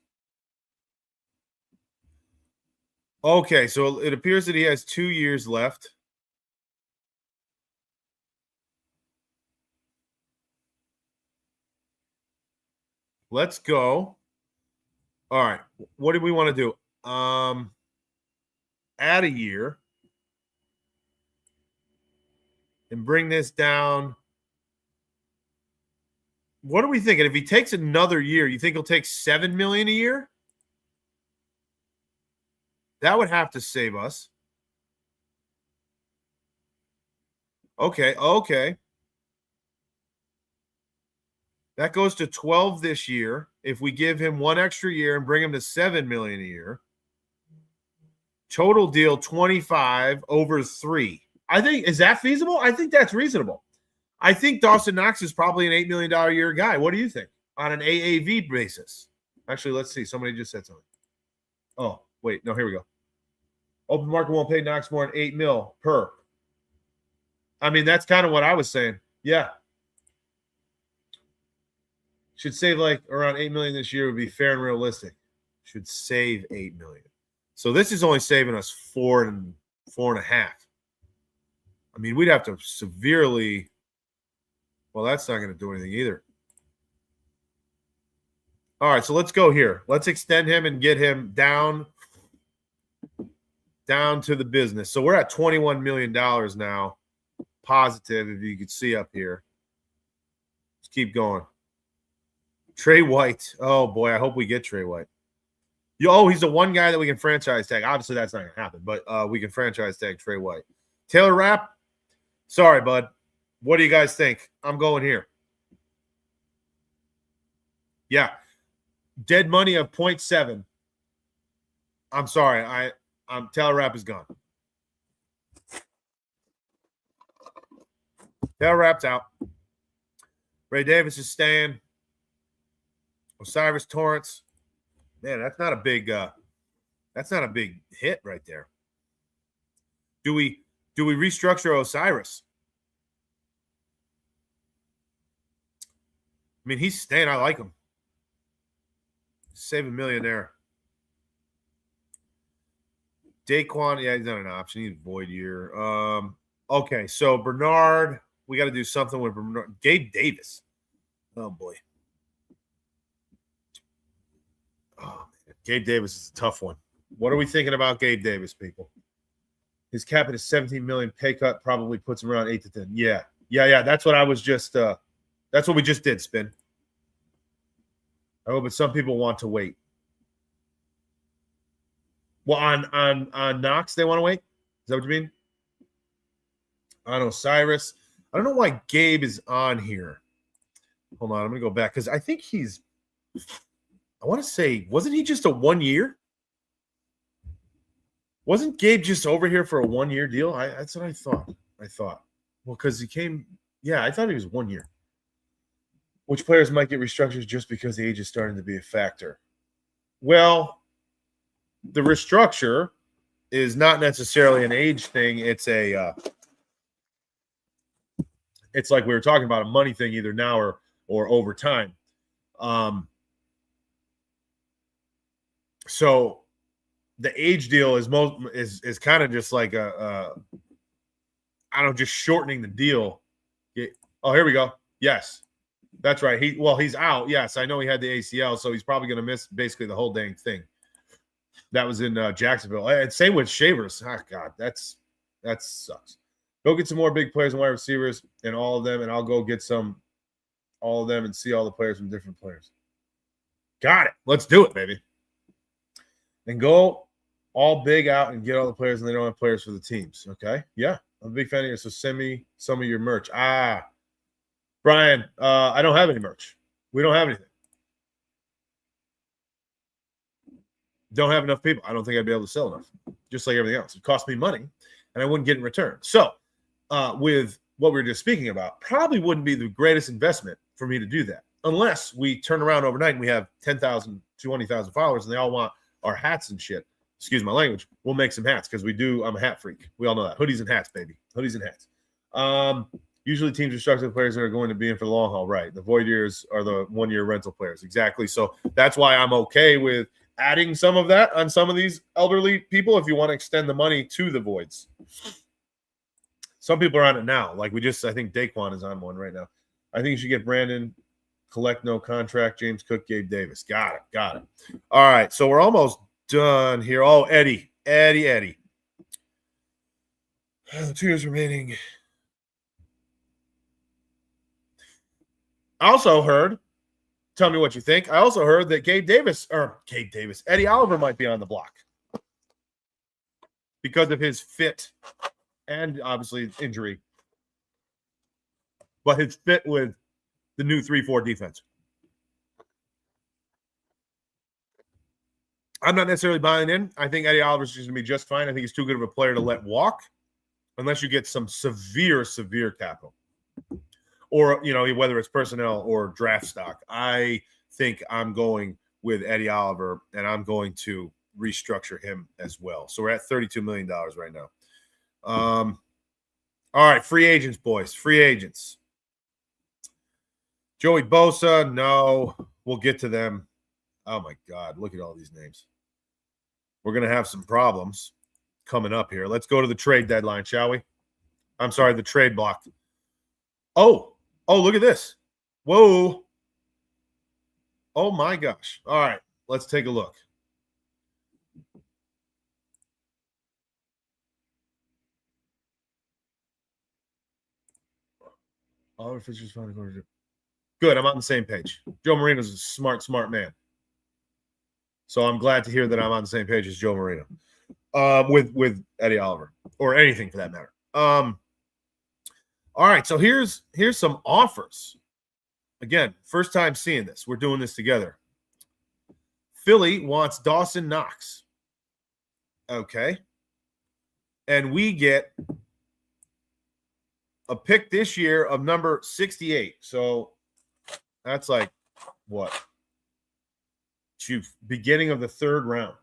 Okay, so it appears that he has 2 years left. Let's go. All right. What do we want to do? Add a year and bring this down. What are we thinking? If he takes another year, you think he'll take $7 million a year? That would have to save us. Okay. That goes to 12 this year. If we give him 1 extra year and bring him to $7 million a year, total deal 25 over 3. I think, is that feasible? I think that's reasonable. I think Dawson Knox is probably an $8 million a year guy. What do you think on an AAV basis? Actually, let's see. Somebody just said something. Oh, wait. No, here we go. Open market won't pay Knox more than $8 million per. I mean, that's kind of what I was saying. Yeah. Should save like around $8 million this year would be fair and realistic. Should save $8 million. So this is only saving us 4.5. I mean, we'd have to severely. Well, that's not going to do anything either. All right, so let's go here. Let's extend him and get him down to the business. So we're at $21 million now, positive, if you could see up here. Let's keep going. Trey White. Oh, boy, I hope we get Trey White. He's the one guy that we can franchise tag. Obviously, that's not going to happen, but we can franchise tag Trey White. Taylor Rapp. Sorry, bud. What do you guys think? I'm going here. Yeah. Dead money of 0.7. I'm sorry. Taylor Rapp is gone. Taylor Rapp's out. Ray Davis is staying. Osiris Torrance. Man, that's not a big hit right there. Do we restructure Osiris? I mean, he's staying. I like him. Save $1 million there. Daquan, yeah, he's not an option. He's void year. Okay, so Bernard, we got to do something with Bernard. Gabe Davis. Oh, boy. Oh, man. Gabe Davis is a tough one. What are we thinking about Gabe Davis, people? His cap at a 17 million pay cut probably puts him around 8 to 10. Yeah. That's what I was just that's what we just did, Spin. Oh, but some people want to wait. Well, on Knox, they want to wait? Is that what you mean? On Osiris. I don't know why Gabe is on here. Hold on, I'm gonna go back because I think I want to say, wasn't he just a 1 year? Wasn't Gabe just over here for a 1 year deal? That's what I thought. Well, because he came, I thought he was 1 year. Which players might get restructures just because age is starting to be a factor? Well, the restructure is not necessarily an age thing. It's it's like we were talking about, a money thing, either now or over time. So the age deal is kind of just like just shortening the deal. Oh, here we go. Yes, that's right. He's out. Yes, I know he had the ACL, so he's probably going to miss basically the whole dang thing. That was in Jacksonville. And same with Shavers. Oh, God, that sucks. Go get some more big players and wide receivers and all of them, and I'll go get all of them and see all the players from different players. Got it. Let's do it, baby. And go all big out and get all the players, and they don't have players for the teams. Okay? Yeah, I'm a big fan of yours, so send me some of your merch. Brian, I don't have any merch. We don't have anything. Don't have enough people. I don't think I'd be able to sell enough, just like everything else. It cost me money, and I wouldn't get in return. So with what we were just speaking about, probably wouldn't be the greatest investment for me to do that unless we turn around overnight and we have 10,000, 20,000 followers, and they all want our hats and shit. Excuse my language. We'll make some hats because I'm a hat freak. We all know that. Hoodies and hats, baby. Hoodies and hats. Usually teams restructure the players that are going to be in for the long haul, right? The void years are the 1 year rental players. Exactly. So that's why I'm okay with adding some of that on some of these elderly people if you want to extend the money to the voids. Some people are on it now. Like I think Daquan is on one right now. I think you should get Brandon, collect no contract, James Cook, Gabe Davis. Got it. All right, so we're almost done here. Oh, Eddie. 2 years remaining. I also heard, tell me what you think. I also heard that Eddie Oliver might be on the block because of his fit and obviously injury, but his fit with the new 3-4 defense. I'm not necessarily buying in. I think Eddie Oliver's going to be just fine. I think he's too good of a player to let walk unless you get some severe capital. Or, whether it's personnel or draft stock. I think I'm going with Eddie Oliver, and I'm going to restructure him as well. So we're at $32 million right now. All right, free agents, boys. Free agents. Joey Bosa, no. We'll get to them. Oh, my God. Look at all these names. We're going to have some problems coming up here. Let's go to the trade deadline, shall we? I'm sorry, the trade block. Oh, look at this. Whoa. Oh, my gosh. All right, let's take a look. Oliver Fisher's finally going to do. Good, I'm on the same page. Joe Marino's a smart man. So I'm glad to hear that I'm on the same page as Joe Marino with Eddie Oliver or anything for that matter. All right, so here's some offers. Again, first time seeing this. We're doing this together. Philly wants Dawson Knox. Okay. And we get a pick this year of number 68. So that's like what? Beginning of the 3rd round.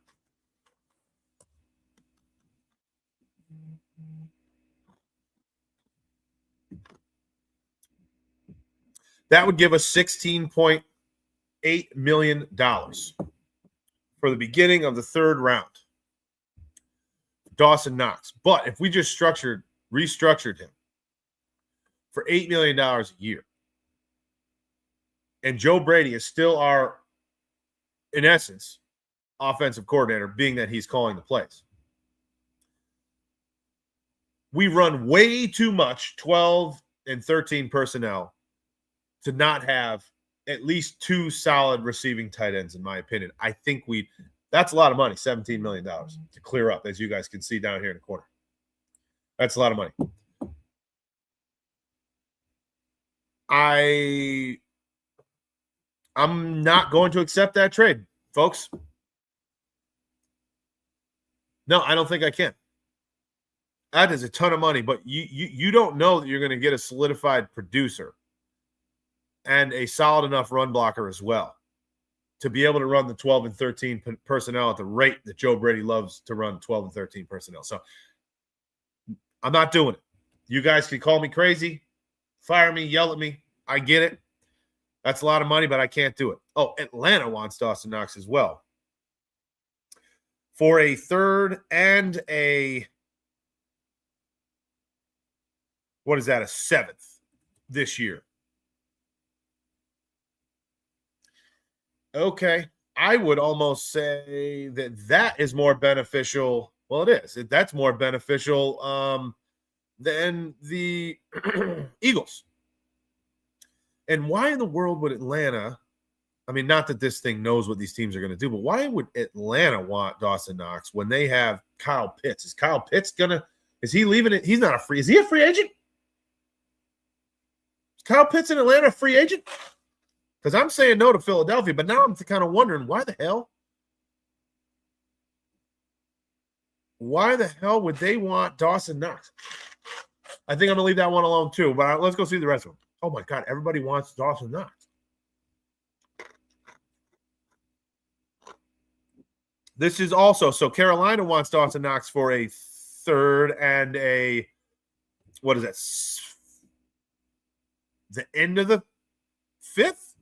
That would give us $16.8 million for the beginning of the 3rd round. Dawson Knox. But if we just restructured him for $8 million a year, and Joe Brady is still our, in essence, offensive coordinator, being that he's calling the plays, We run way too much 12 and 13 personnel to not have at least 2 solid receiving tight ends, in my opinion. I think that's a lot of money, $17 million to clear up, as you guys can see down here in the corner. That's a lot of money. I'm not going to accept that trade, folks. No, I don't think I can. That is a ton of money, but you don't know that you're going to get a solidified producer and a solid enough run blocker as well to be able to run the 12 and 13 personnel at the rate that Joe Brady loves to run 12 and 13 personnel. So I'm not doing it. You guys can call me crazy, fire me, yell at me. I get it. That's a lot of money, but I can't do it. Oh, Atlanta wants Dawson Knox as well. For a third and a, what is that, a 7th this year. Okay, I would almost say that is more beneficial. Well, it is. That's more beneficial than the Eagles. And why in the world would Atlanta, I mean, not that this thing knows what these teams are going to do, but why would Atlanta want Dawson Knox when they have Kyle Pitts? Is Kyle Pitts is he leaving it? He's not is he a free agent? Is Kyle Pitts in Atlanta a free agent? Because I'm saying no to Philadelphia, but now I'm kind of wondering why the hell would they want Dawson Knox? I think I'm going to leave that one alone too, but let's go see the rest of them. Oh, my God, everybody wants Dawson Knox. This is also, so Carolina wants Dawson Knox for a third and a, what is that, the end of the 5th?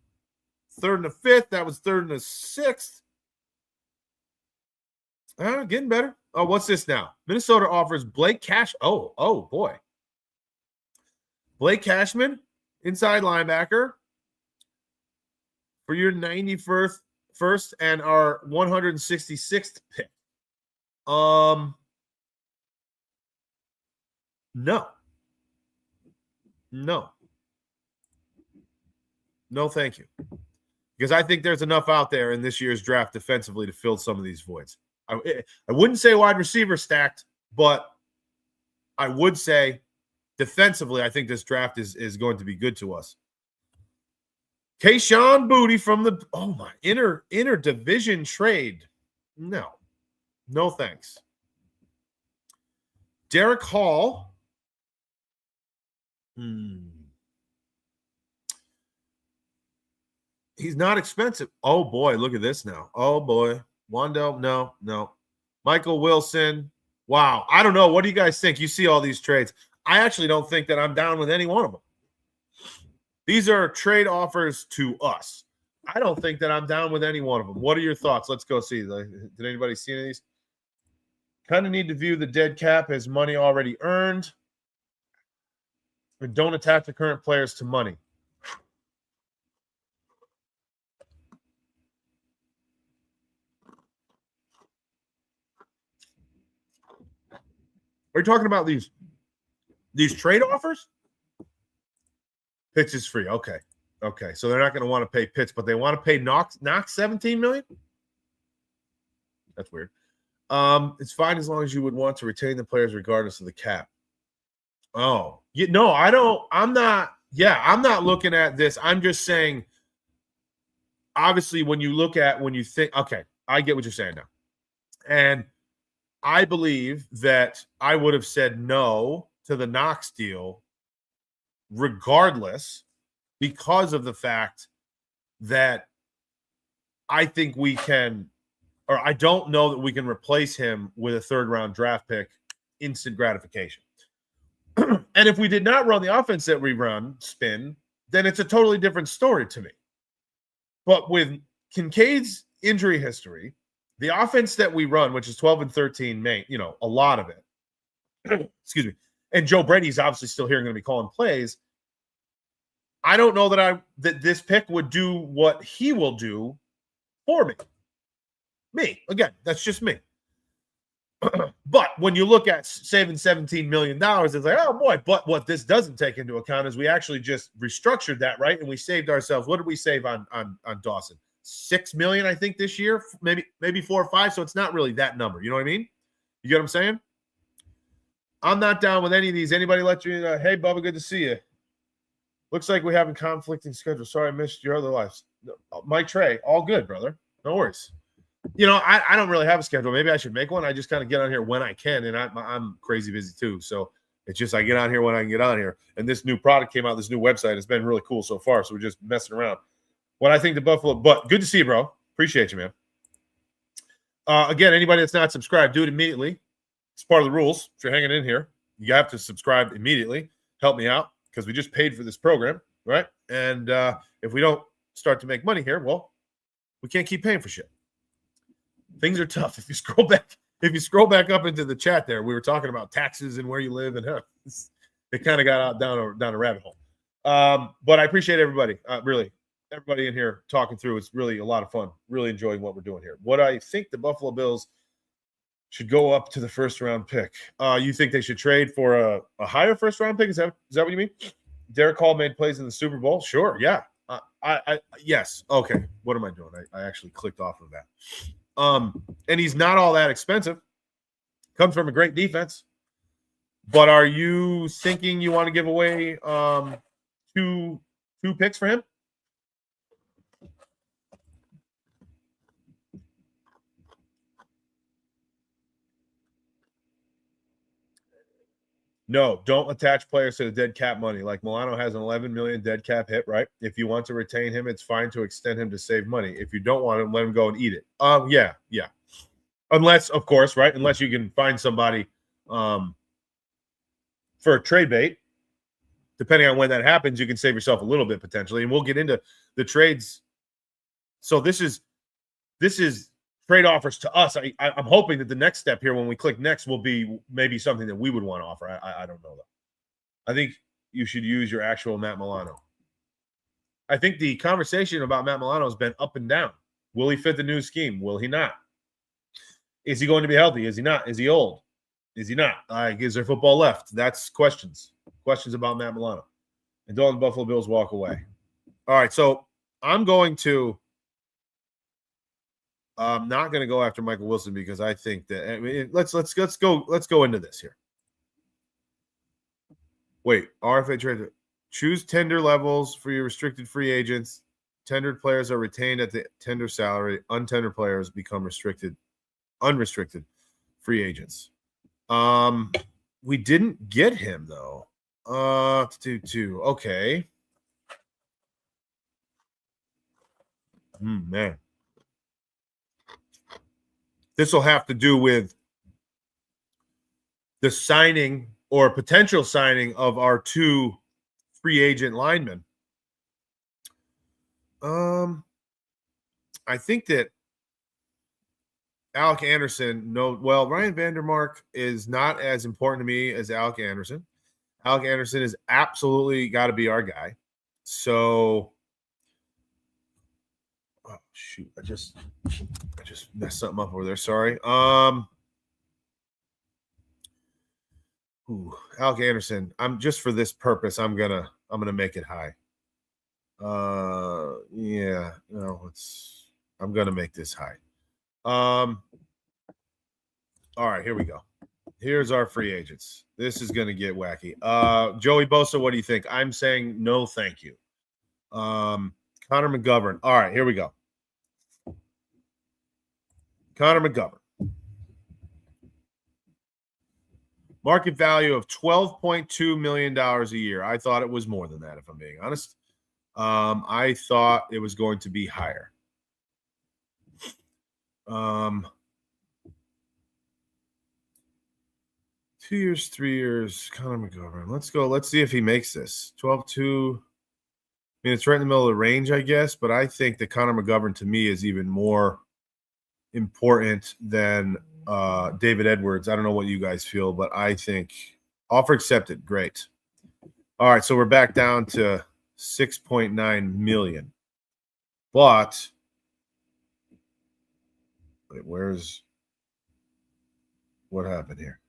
Third and a 5th. That was third and a 6th. Getting better. Oh, what's this now? Minnesota offers Blake Cash. Oh, boy. Blake Cashman, inside linebacker, for your 91st and our 166th pick. No. No, thank you. Because I think there's enough out there in this year's draft defensively to fill some of these voids. I wouldn't say wide receiver stacked, but I would say defensively, I think this draft is going to be good to us. Kayshawn Boutte from the inter division trade. No thanks. Derek Hall. He's not expensive. Oh boy, look at this now. Oh boy, Wando. No. Michael Wilson. Wow, I don't know. What do you guys think? You see all these trades. I actually don't think that I'm down with any one of them. These are trade offers to us. I don't think that I'm down with any one of them. What are your thoughts? Let's go see. Did anybody see any of these? Kind of need to view the dead cap as money already earned. And don't attach the current players to money. Are you talking about these trade offers? Pitts is free. Okay. So they're not going to want to pay Pitts, but they want to pay Knox $17 million? That's weird. It's fine as long as you would want to retain the players regardless of the cap. Oh, no, I don't. I'm not looking at this. I'm just saying, obviously, when you think, okay, I get what you're saying now. And I believe that I would have said no to the Knox deal regardless, because of the fact that I think we can, or I don't know that we can replace him with a 3rd round draft pick, instant gratification. And if we did not run the offense that we run, spin, then it's a totally different story to me. But with Kincaid's injury history, the offense that we run, which is 12 and 13, a lot of it, excuse me, and Joe Brady's obviously still here and going to be calling plays. I don't know that this pick would do what he will do for me. Again, that's just me. But when you look at saving $17 million, it's like, oh boy. But what this doesn't take into account is we actually just restructured that, right? And we saved ourselves. What did we save on Dawson? $6 million, I think, this year, maybe 4 or 5. So it's not really that number. You know what I mean? You get what I'm saying? I'm not down with any of these. Anybody let you know? Hey, Bubba, good to see you. Looks like we have a conflicting schedule. Sorry, I missed your other lives. Mike Trey, all good, brother. No worries. You know, I don't really have a schedule. Maybe I should make one. I just kind of get on here when I can, and I'm crazy busy too. So it's just I get on here when I can get on here. And this new product came out, this new website. It's been really cool so far. So we're just messing around. What I think the Buffalo, but good to see you, bro. Appreciate you, man. Again, anybody that's not subscribed, do it immediately. It's part of the rules. If you're hanging in here, you have to subscribe immediately. Help me out because we just paid for this program, right? And if we don't start to make money here, well, we can't keep paying for shit. Things are tough. If you scroll back up into the chat there, we were talking about taxes and where you live, and it kind of got out down a rabbit hole. But I appreciate everybody, really, everybody in here talking through. It's really a lot of fun. Really enjoying what we're doing here. What I think the Buffalo Bills should go up to the first round pick. You think they should trade for a higher first round pick? Is that what you mean? Derek Hall made plays in the Super Bowl. Sure, yeah. Yes. Okay. What am I doing? I actually clicked off of that. And he's not all that expensive. Comes from a great defense. But are you thinking you want to give away two picks for him? No, don't attach players to the dead cap money. Like Milano has an 11 million dead cap hit, right? If you want to retain him, it's fine to extend him to save money. If you don't want him, let him go and eat it. Yeah. Unless, of course, right? Unless you can find somebody for a trade bait. Depending on when that happens, you can save yourself a little bit potentially. And we'll get into the trades. So this is trade offers to us. I'm hoping that the next step here when we click next will be maybe something that we would want to offer. I don't know, though. I think you should use your actual Matt Milano. I think the conversation about Matt Milano has been up and down. Will he fit the new scheme? Will he not? Is he going to be healthy? Is he not? Is he old? Is he not? Is there football left? That's questions about Matt Milano. And don't let the Buffalo Bills walk away. All right, so I'm not going to go after Michael Wilson because I think that let's go into this here. Wait, RFA trade. Choose tender levels for your restricted free agents. Tendered players are retained at the tender salary. Untendered players become unrestricted free agents. We didn't get him though. Okay. Man. This will have to do with the signing or potential signing of our 2 free agent linemen. I think that Alec Anderson, Ryan Vandermark is not as important to me as Alec Anderson. Alec Anderson is absolutely got to be our guy. So, oh shoot, I just messed something up over there. Sorry. Alec Anderson. I'm just for this purpose. I'm gonna make it high. Yeah. No, I'm gonna make this high. All right, here we go. Here's our free agents. This is gonna get wacky. Joey Bosa, what do you think? I'm saying no, thank you. Connor McGovern. All right, here we go. Connor McGovern. Market value of $12.2 million a year. I thought it was more than that, if I'm being honest. I thought it was going to be higher. 2 years, 3 years, Connor McGovern. Let's go. Let's see if he makes this. 12-2. I mean, it's right in the middle of the range, I guess, but I think that Connor McGovern to me is even more important than David Edwards. I don't know what you guys feel, but I think offer accepted. Great. All right, so we're back down to 6.9 million. But wait, where's What happened here?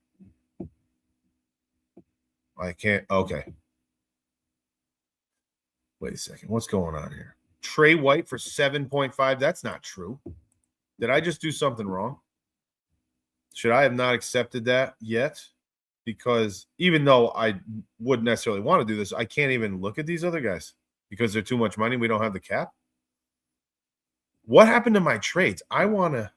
I can't. Okay. Wait a second. What's going on here? Trey White for 7.5. That's not true. Did I just do something wrong? Should I have not accepted that yet? Because even though I wouldn't necessarily want to do this, I can't even look at these other guys because they're too much money. We don't have the cap. What happened to my trades? I want to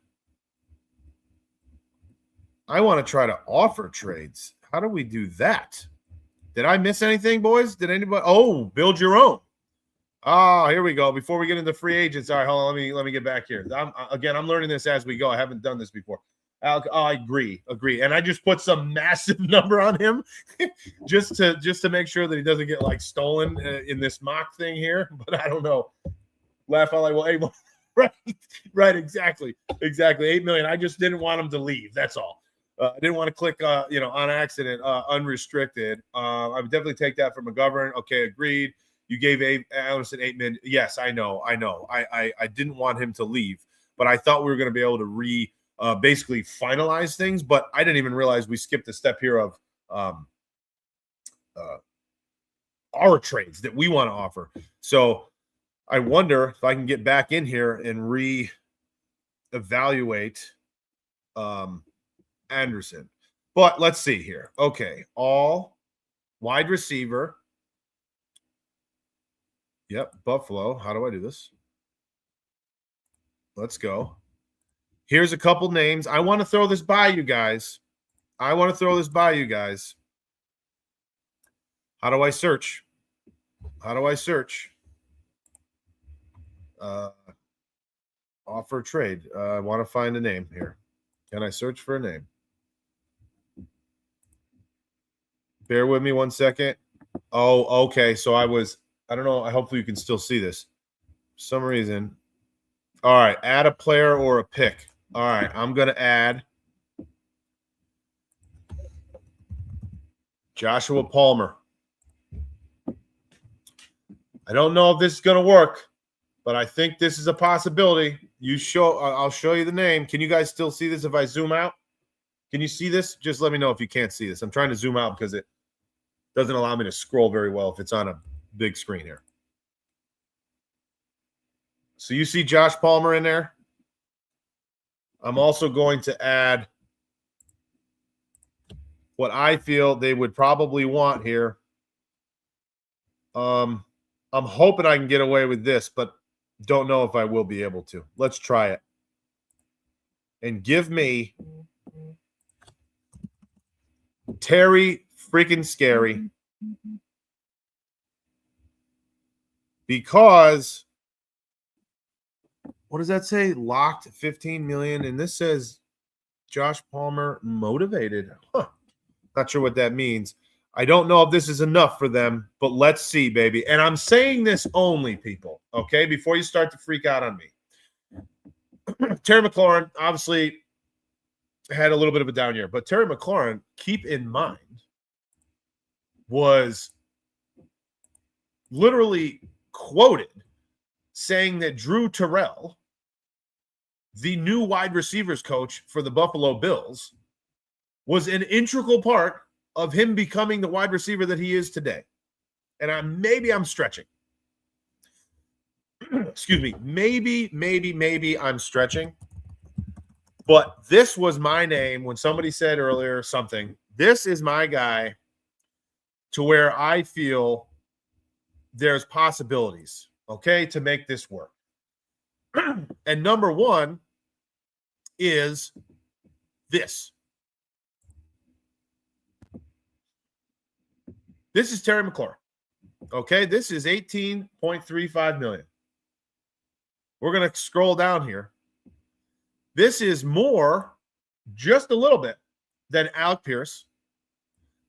try to offer trades. How do we do that? Did I miss anything, boys? Did anybody? Oh, build your own. Oh, here we go. Before we get into free agents, all right, hold on. Let me get back here. I'm learning this as we go. I haven't done this before. I agree. And I just put some massive number on him just to make sure that he doesn't get like stolen in this mock thing here. But I don't know. Laugh all I will. Hey, right, exactly. 8 million. I just didn't want him to leave. That's all. I didn't want to click, on accident, unrestricted. I would definitely take that from McGovern. Okay, agreed. You gave Anderson 8 million. Yes, I know. I didn't want him to leave, but I thought we were going to be able to basically finalize things. But I didn't even realize we skipped a step here of our trades that we want to offer. So I wonder if I can get back in here and reevaluate Anderson. But let's see here. Okay, all wide receiver. Yep, Buffalo. How do I do this? Let's go. Here's a couple names. I want to throw this by you guys. How do I search? Offer trade. I want to find a name here. Can I search for a name? Bear with me 1 second. Oh, okay. So I don't know. Hopefully you can still see this. For some reason. All right. Add a player or a pick. All right. I'm going to add Joshua Palmer. I don't know if this is going to work, but I think this is a possibility. I'll show you the name. Can you guys still see this if I zoom out? Can you see this? Just let me know if you can't see this. I'm trying to zoom out because it doesn't allow me to scroll very well if it's on a big screen here. So you see Josh Palmer in there? I'm also going to add what I feel they would probably want here. I'm hoping I can get away with this, but don't know if I will be able to. Let's try it. And give me Terry freaking Scary. Because what does that say? Locked 15 million. And this says Josh Palmer motivated. Not sure what that means. I don't know if this is enough for them, but let's see, baby. And I'm saying this only, people, okay, before you start to freak out on me. Terry McLaurin obviously had a little bit of a down year, but Terry McLaurin, keep in mind, was literally quoted saying that Drew Terrell, the new wide receivers coach for the Buffalo Bills, was an integral part of him becoming the wide receiver that he is today. And maybe I'm stretching. Excuse me. Maybe I'm stretching. But this was my name when somebody said earlier something. This is my guy to where I feel there's possibilities, okay, to make this work. And number one is this. This is Terry McLaurin. Okay, this is 18.35 million. We're going to scroll down here. This is more, just a little bit, than Alec Pierce,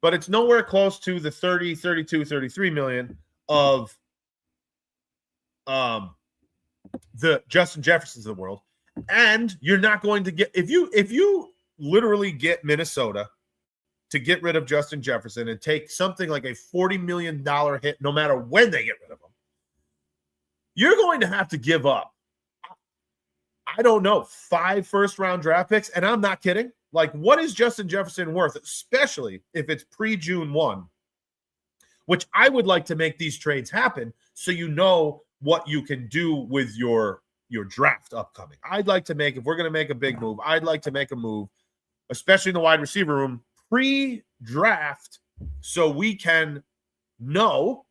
but it's nowhere close to the 30, 32, 33 million of the Justin Jeffersons of the world. And you're not going to get, if you literally get Minnesota to get rid of Justin Jefferson and take something like a $40 million hit no matter when they get rid of him, you're going to have to give up, I don't know, 5 first-round draft picks. And I'm not kidding. Like, what is Justin Jefferson worth, especially if it's pre-June 1, which I would like to make these trades happen so you know what you can do with your draft upcoming. I'd like to make, if we're going to make a big move, I'd like to make a move, especially in the wide receiver room, pre-draft, so we can know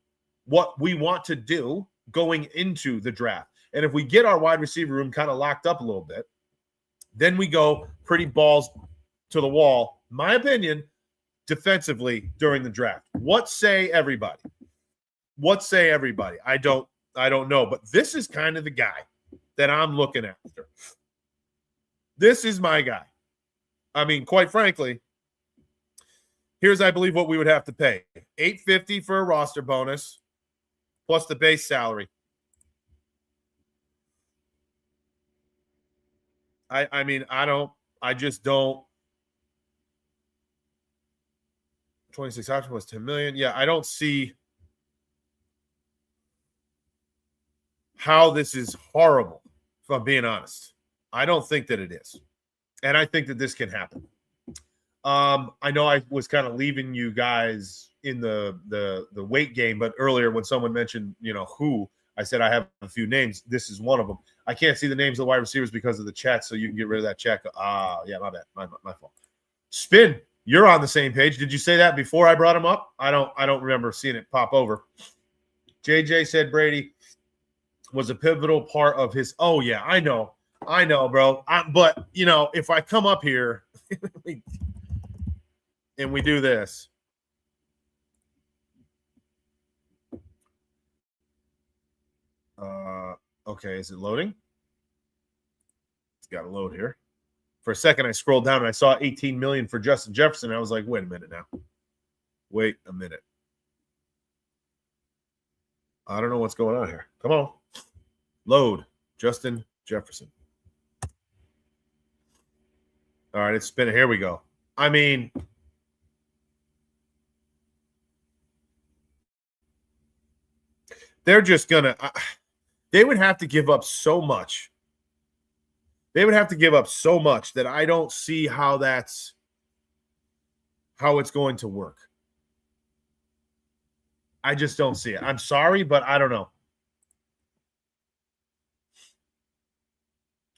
what we want to do going into the draft. And if we get our wide receiver room kind of locked up a little bit, then we go pretty balls to the wall, my opinion, defensively during the draft. What say everybody? What say everybody? I don't know, but this is kind of the guy that I'm looking after. This is my guy. I mean, quite frankly, here's, I believe, what we would have to pay. $850 for a roster bonus plus the base salary. I just don't. 26 option was 10 million. Yeah, I don't see how this is horrible, if I'm being honest. I don't think that it is. And I think that this can happen. I know I was kind of leaving you guys in the weight game, but earlier when someone mentioned, who, I said I have a few names. This is one of them. I can't see the names of the wide receivers because of the chat, so you can get rid of that chat. Yeah, my bad. My fault. Spin, you're on the same page. Did you say that before I brought him up? I don't remember seeing it pop over. JJ said Brady was a pivotal part of his. Oh yeah, I know, bro. But if I come up here and we do this. Okay, is it loading? It's got to load here. For a second, I scrolled down and I saw 18 million for Justin Jefferson. I was like, wait a minute now. Wait a minute. I don't know what's going on here. Come on. Load. Justin Jefferson. All right, it's spinning. Here we go. I mean, they're just going to they would have to give up so much. They would have to give up so much that I don't see how it's going to work. I just don't see it. I'm sorry, but I don't know.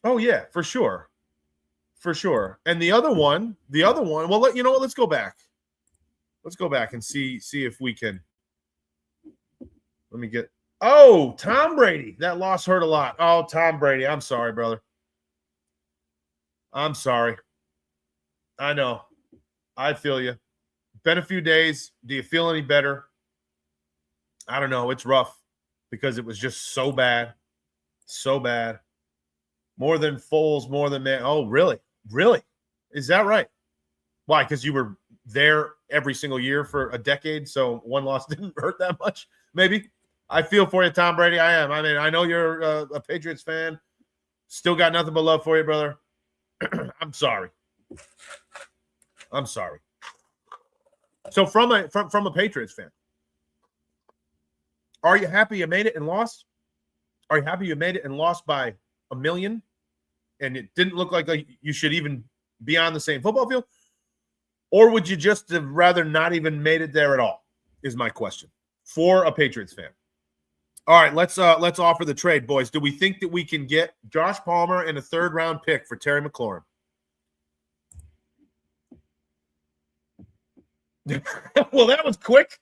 Oh, yeah, for sure. For sure. And the other one, well, let's go back. Let's go back and see if we can. Let me get. Oh, Tom Brady. That loss hurt a lot. Oh, Tom Brady. I'm sorry, brother. I'm sorry. I know. I feel you. Been a few days. Do you feel any better? I don't know. It's rough because it was just so bad. So bad. More than Foles, more than man. Oh, really? Really? Is that right? Why? Because you were there every single year for a decade, so one loss didn't hurt that much? Maybe. I feel for you, Tom Brady. I am. I mean, I know you're a Patriots fan. Still got nothing but love for you, brother. I'm sorry. I'm sorry. So from a Patriots fan, are you happy you made it and lost? Are you happy you made it and lost by 1 million? And it didn't look like you should even be on the same football field? Or would you just have rather not even made it there at all, is my question for a Patriots fan. All right, let's offer the trade, boys. Do we think that we can get Josh Palmer and a 3rd-round pick for Terry McLaurin? Well, that was quick.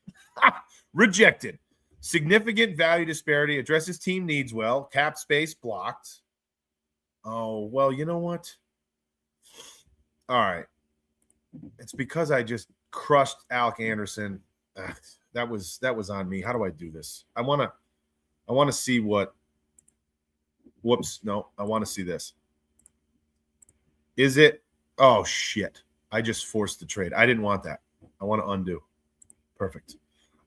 Rejected. Significant value disparity. Addresses team needs well. Cap space blocked. Oh, well, you know what? All right. It's because I just crushed Alec Anderson. That was on me. How do I do this? I want to see what. Whoops. No, I want to see this. Is it? Oh, shit. I just forced the trade. I didn't want that. I want to undo. Perfect.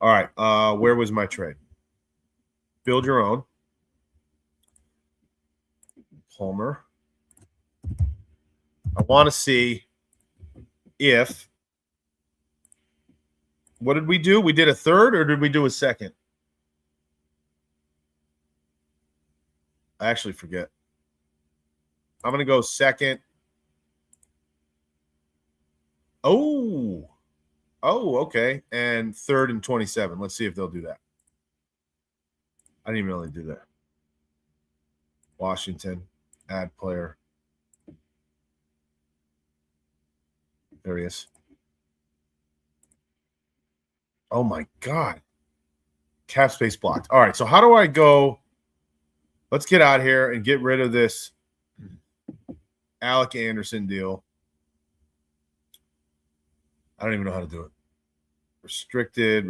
All right. Where was my trade? Build your own. Palmer. I want to see if. What did we do? We did a 3rd or did we do a 2nd? I actually forget. I'm going to go 2nd. Oh, okay. And 3rd and 27. Let's see if they'll do that. I didn't even know they do that. Washington, add player. There he is. Oh my God. Cap space blocked. All right. So how do I go? Let's get out here and get rid of this Alec Anderson deal. I don't even know how to do it. Restricted.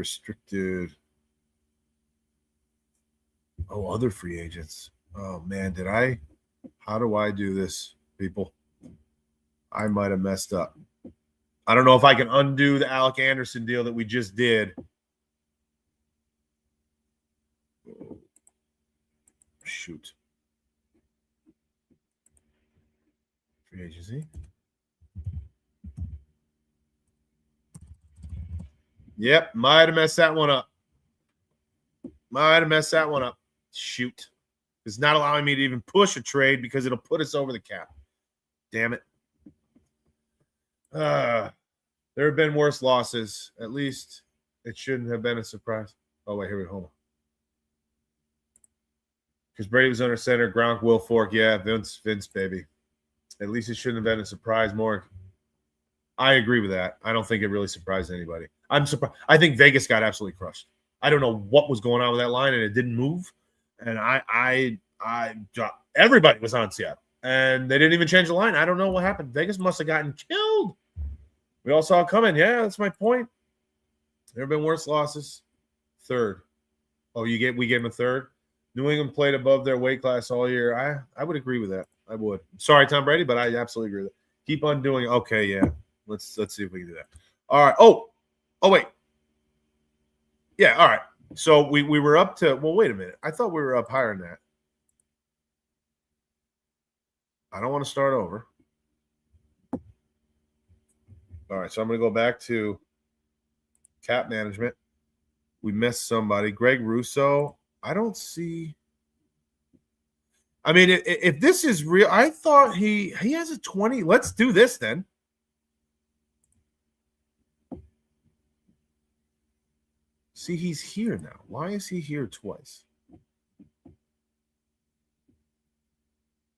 Oh, other free agents. Oh man, how do I do this, people? I might have messed up. I don't know if I can undo the Alec Anderson deal that we just did. Shoot. Free agency. Yep, might have messed that one up. Shoot. It's not allowing me to even push a trade because it'll put us over the cap. Damn it. There have been worse losses. At least it shouldn't have been a surprise. Oh, wait, here we go. Because Brady was under center, Gronk, Will Fork. Yeah, Vince, baby. At least it shouldn't have been a surprise more. I agree with that. I don't think it really surprised anybody. I'm surprised. I think Vegas got absolutely crushed. I don't know what was going on with that line, and it didn't move. And everybody was on Seattle, and they didn't even change the line. I don't know what happened. Vegas must have gotten killed. We all saw it coming. Yeah, that's my point. There have been worse losses. 3rd. Oh, we gave them a 3rd. New England played above their weight class all year. I would agree with that. I would. Sorry, Tom Brady, but I absolutely agree with that. Keep on doing. Okay, yeah. Let's see if we can do that. All right. Oh, wait. Yeah. All right. So we were up to. Well, wait a minute. I thought we were up higher than that. I don't want to start over. All right. So I'm going to go back to cap management. We missed somebody. Greg Russo. I don't see. I mean, if this is real, I thought he has a 20. Let's do this then. See, he's here now. Why is he here twice?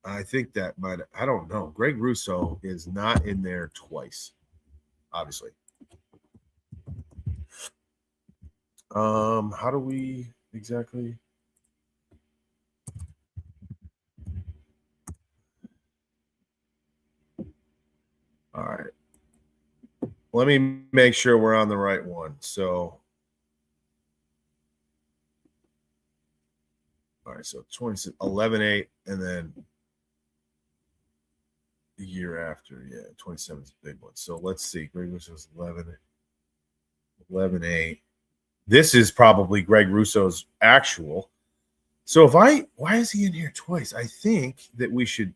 I think that might. I don't know. Greg Russo is not in there twice, obviously. How do we exactly? All right. Let me make sure we're on the right one. So, all right. So 11-8, and then the year after, yeah, 27 is a big one. So let's see. Greg Russo's 11-8. This is probably Greg Russo's actual. So why is he in here twice? I think that we should.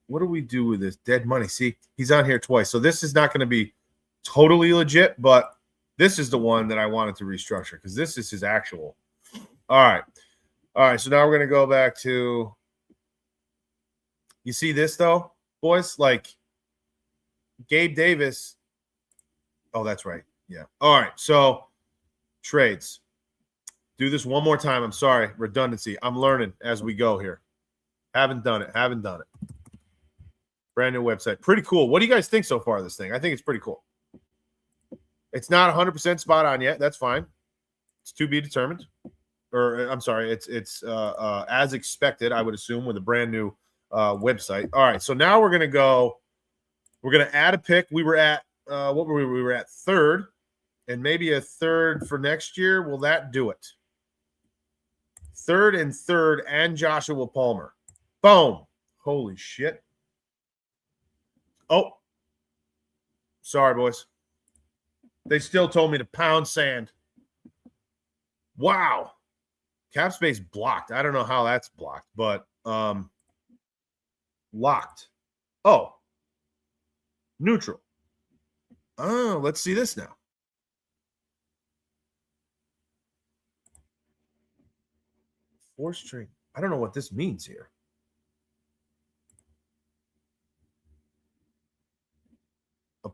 What do we do with this dead money? See, he's on here twice. So this is not going to be totally legit, but this is the one that I wanted to restructure because this is his actual. All right. So now we're going to go back to. You see this though, boys? Like Gabe Davis. Oh, that's right. Yeah. All right. So trades. Do this one more time. I'm sorry. Redundancy. I'm learning as we go here. Haven't done it. Brand new website. Pretty cool. What do you guys think so far of this thing? I think it's pretty cool. It's not 100% spot on yet. That's fine. It's to be determined. Or I'm sorry. It's as expected, I would assume, with a brand new website. All right. So now we're going to go. We're going to add a pick. We were at what were we? We were at 3rd, and maybe a 3rd for next year. Will that do it? 3rd and Joshua Palmer. Boom. Holy shit. Oh. Sorry, boys. They still told me to pound sand. Wow. Cap space blocked. I don't know how that's blocked, but locked. Oh. Neutral. Oh, let's see this now. Force trade. I don't know what this means here.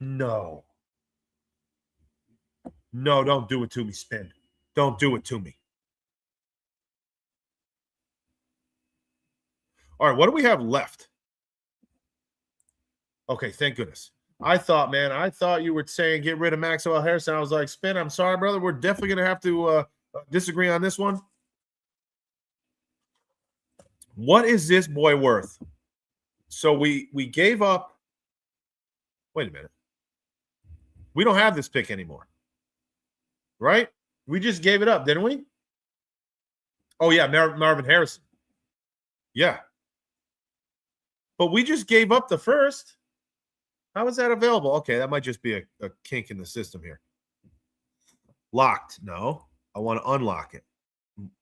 No. No, don't do it to me, Spin. Don't do it to me. All right, what do we have left? Okay, thank goodness. I thought you were saying get rid of Maxwell Harrison. I was like, Spin, I'm sorry, brother. We're definitely going to have to disagree on this one. What is this boy worth? So we gave up. Wait a minute. We don't have this pick anymore. Right? We just gave it up, didn't we? Oh, yeah, Marvin Harrison. Yeah. But we just gave up the first. How is that available? Okay, that might just be a kink in the system here. Locked. No, I want to unlock it.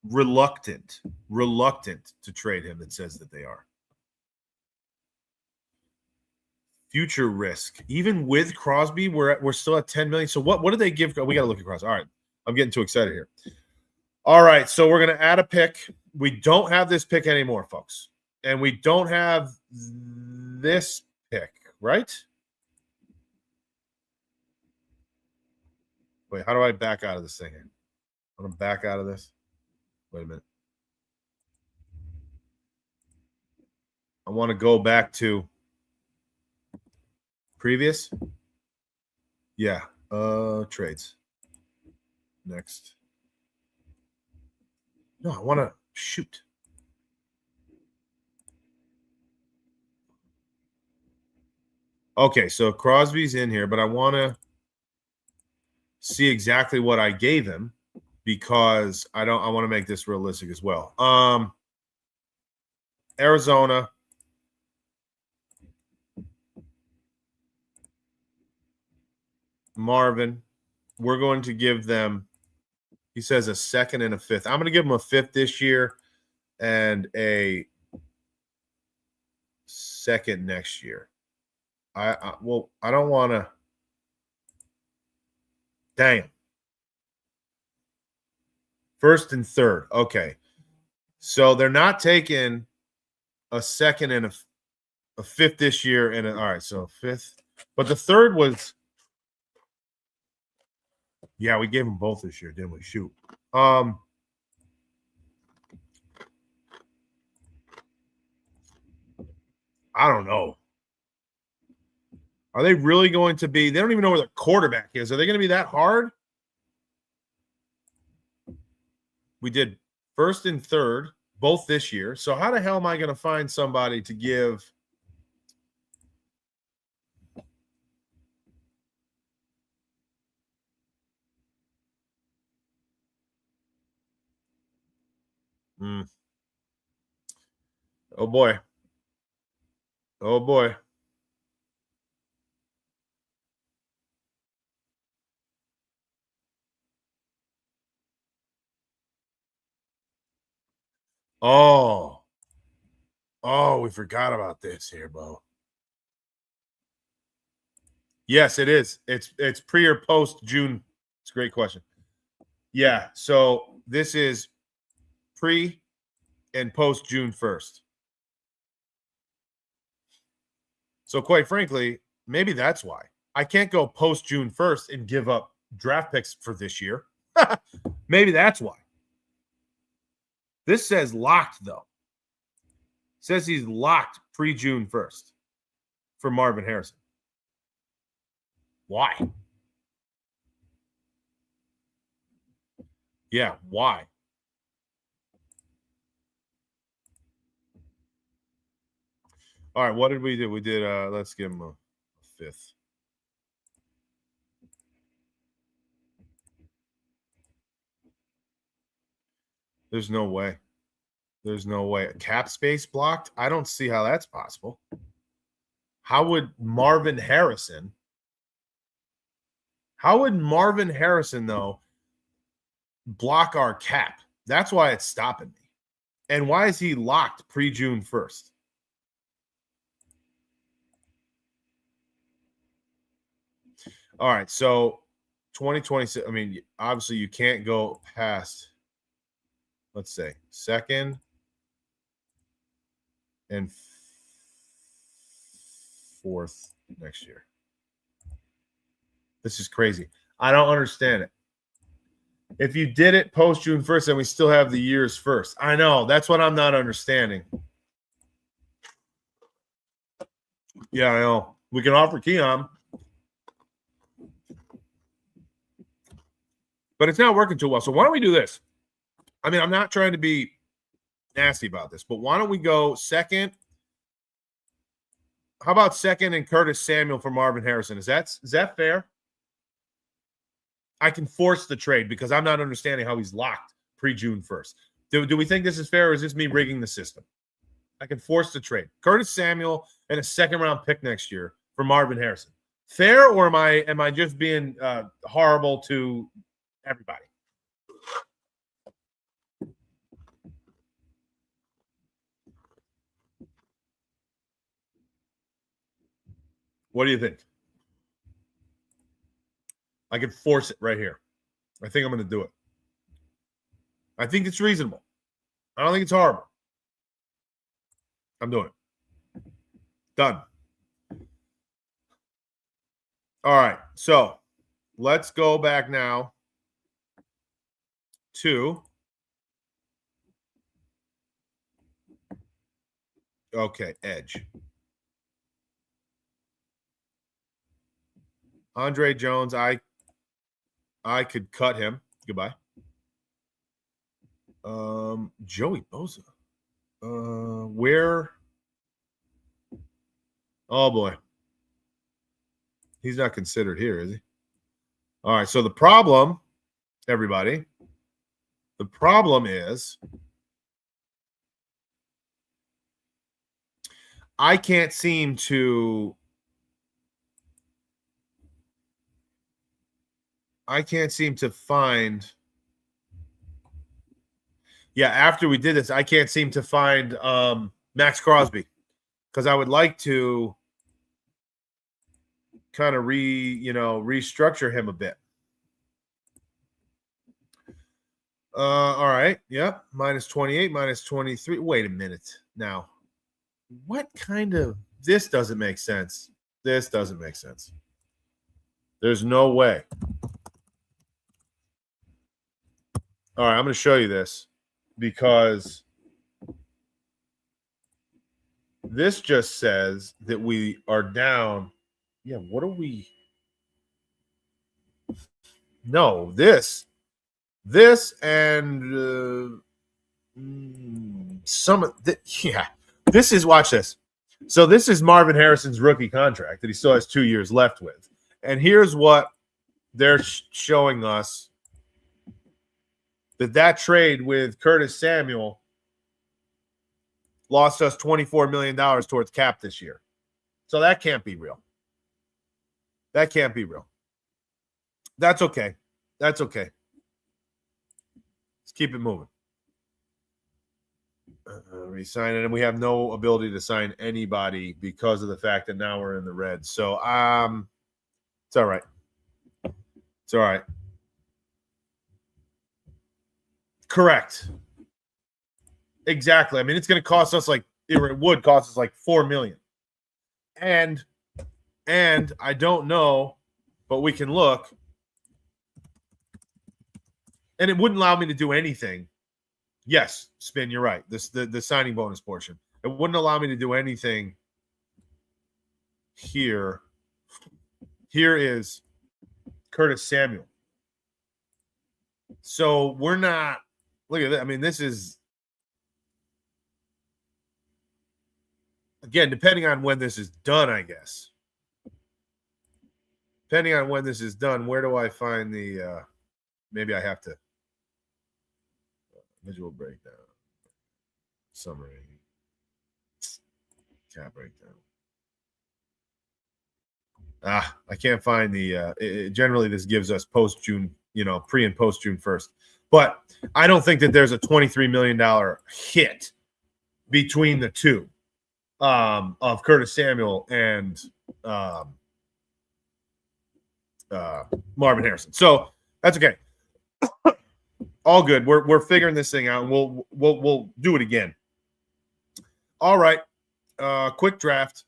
Reluctant to trade him. It says that they are. Future risk. Even with Crosby, we're still at 10 million. So what did they give? We got to look at Crosby. All right. I'm getting too excited here. All right. So we're going to add a pick. We don't have this pick anymore, folks. And we don't have this pick, right? Wait, how do I back out of this thing here? I'm going to back out of this. Wait a minute. I want to go back to previous. Yeah. Trades. Next. No, I want to shoot. Okay, so Crosby's in here, but I want to see exactly what I gave him because I want to make this realistic as well. Arizona. Marvin. We're going to give them, he says, a second and a fifth. I'm going to give him a fifth this year and a second next year. I don't want to. Damn. First and third. Okay. So they're not taking a second and a fifth this year. And all right, so fifth. But the third was, yeah, we gave them both this year, didn't we? Shoot. I don't know. Are they really going to be? They don't even know where their quarterback is. Are they going to be that hard? We did first and third both this year. So how the hell am I going to find somebody to give? Oh boy. Oh boy. Oh, we forgot about this here, Bo. Yes, it is. It's pre or post June. It's a great question. Yeah, so this is pre and post June 1st. So quite frankly, maybe that's why. I can't go post June 1st and give up draft picks for this year. Maybe that's why. This says locked, though. It says he's locked pre-June 1st for Marvin Harrison. Why? Yeah, why? All right, what did we do? We did let's give him a fifth. There's no way. There's no way. A cap space blocked? I don't see how that's possible. How would Marvin Harrison, though, block our cap? That's why it's stopping me. And why is he locked pre-June 1st? All right, so 2026. I mean, obviously you can't go past, let's say, second and fourth next year. This is crazy. I don't understand it. If you did it post June 1st, then we still have the years first. I know. That's what I'm not understanding. Yeah, I know. We can offer Keon. But it's not working too well. So why don't we do this? I mean, I'm not trying to be nasty about this, but why don't we go second? How about second and Curtis Samuel for Marvin Harrison? Is that fair? I can force the trade because I'm not understanding how he's locked pre-June 1st. Do we think this is fair, or is this me rigging the system? I can force the trade. Curtis Samuel and a second-round pick next year for Marvin Harrison. Fair, or am I just being horrible to everybody? What do you think? I can force it right here. I think I'm going to do it. I think it's reasonable. I don't think it's horrible. I'm doing it. Done. All right. So let's go back now to edge. Andre Jones, I could cut him. Goodbye. Joey Bosa. Where? Oh boy. He's not considered here, is he? All right. So the problem, everybody, the problem is I can't seem to find. Yeah, after we did this, I can't seem to find Max Crosby because I would like to kind of restructure him a bit. All right. Yep. Minus 28, minus 23. Wait a minute now. What kind of – this doesn't make sense. This doesn't make sense. There's no way. All right, I'm going to show you this because this just says that we are down. Yeah, what are we? No, this and some of the, yeah. This is, watch this. So this is Marvin Harrison's rookie contract that he still has 2 years left with. And here's what they're showing us. That trade with Curtis Samuel lost us $24 million towards cap this year. So that can't be real. That can't be real. That's okay. That's okay. Let's keep it moving. Resign it, and we have no ability to sign anybody because of the fact that now we're in the red. So it's all right. It's all right. Correct. Exactly. I mean, it's going to cost us it would cost us like $4 million. And I don't know, but we can look. And it wouldn't allow me to do anything. Yes, Spin, you're right. The signing bonus portion. It wouldn't allow me to do anything here. Here is Curtis Samuel. So we're not – look at that. I mean, this is – again, depending on when this is done, I guess. Depending on when this is done, where do I find the maybe I have to – visual breakdown, summary, cap breakdown. I can't find the generally this gives us post June, pre and post June 1st. But I don't think that there's a $23 million hit between the two of Curtis Samuel and Marvin Harrison. So that's okay. All good. We're figuring this thing out, and we'll do it again. All right. Quick draft.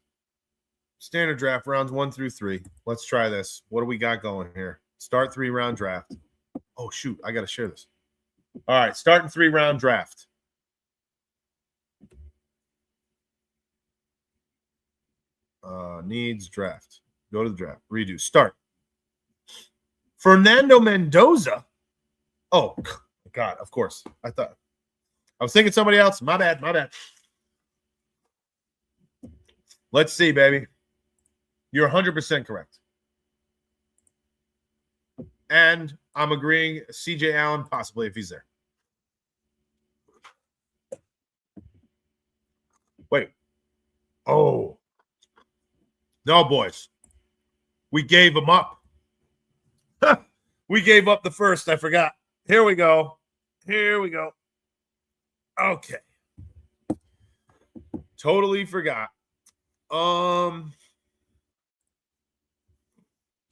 Standard draft rounds 1 through 3. Let's try this. What do we got going here? Start 3-round draft. Oh, shoot. I got to share this. All right. Starting 3-round draft. Needs draft. Go to the draft. Redo. Start. Fernando Mendoza. Oh, God. Of course. I was thinking somebody else. My bad. Let's see, baby. You're 100% correct. And I'm agreeing CJ Allen, possibly, if he's there. Wait. Oh. No, boys. We gave him up. We gave up the first. I forgot. Here we go. Okay. Totally forgot. Oh,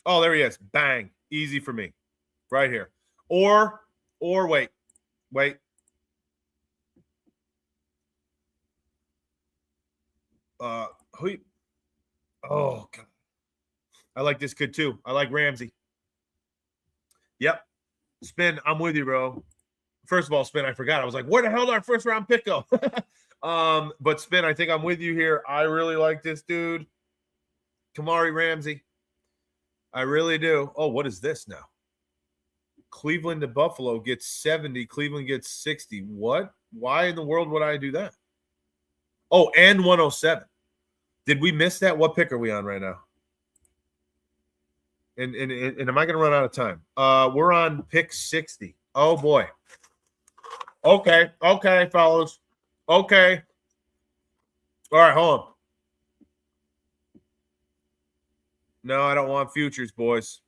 there he is. Bang. Easy for me. Right here. Or wait. Oh, God. I like this kid too. I like Ramsey. Yep. Spin, I'm with you, bro. First of all, Spin, I forgot. I was like, where the hell did our first round pick go? But Spin, I think I'm with you here. I really like this dude. Kamari Ramsey. I really do. Oh, what is this now? Cleveland to Buffalo gets 70. Cleveland gets 60. What? Why in the world would I do that? Oh, and 107. Did we miss that? What pick are we on right now? And am I going to run out of time? We're on pick 60. Oh, boy. Okay, fellas. Okay. All right, hold on. No, I don't want futures, boys.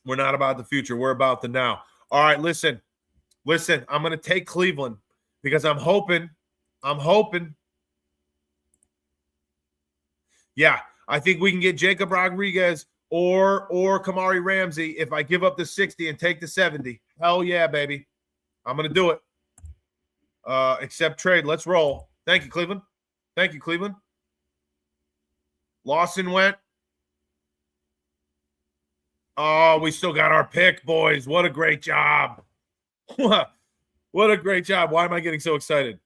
We're not about the future. We're about the now. All right, listen. I'm going to take Cleveland because I'm hoping. Yeah, I think we can get Jacob Rodriguez or Kamari Ramsey if I give up the 60 and take the 70. Hell yeah, baby. I'm going to do it. Accept trade. Let's roll. Thank you, Cleveland. Lawson went. Oh, we still got our pick, boys. What a great job. What a great job. Why am I getting so excited?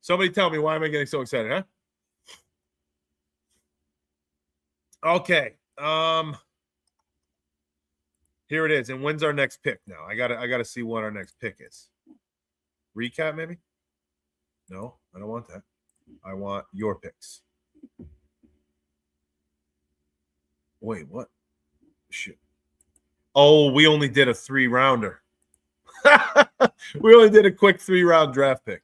Somebody tell me, why am I getting so excited, huh? Okay. Here it is. And when's our next pick now? I gotta see what our next pick is. Recap, maybe? No, I don't want that. I want your picks. Wait, what? Shit. Oh, we only did a 3-rounder. We only did a quick 3-round draft pick.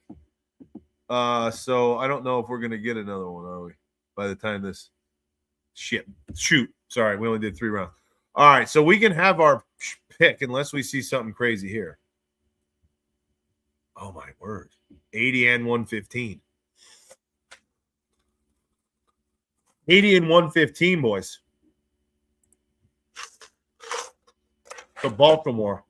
So I don't know if we're gonna get another one, are we? By the time this shoot. Sorry, we only did 3 rounds. All right, so we can have our pick unless we see something crazy here. Oh my word. 80 and 115. 80 and 115, boys. For Baltimore.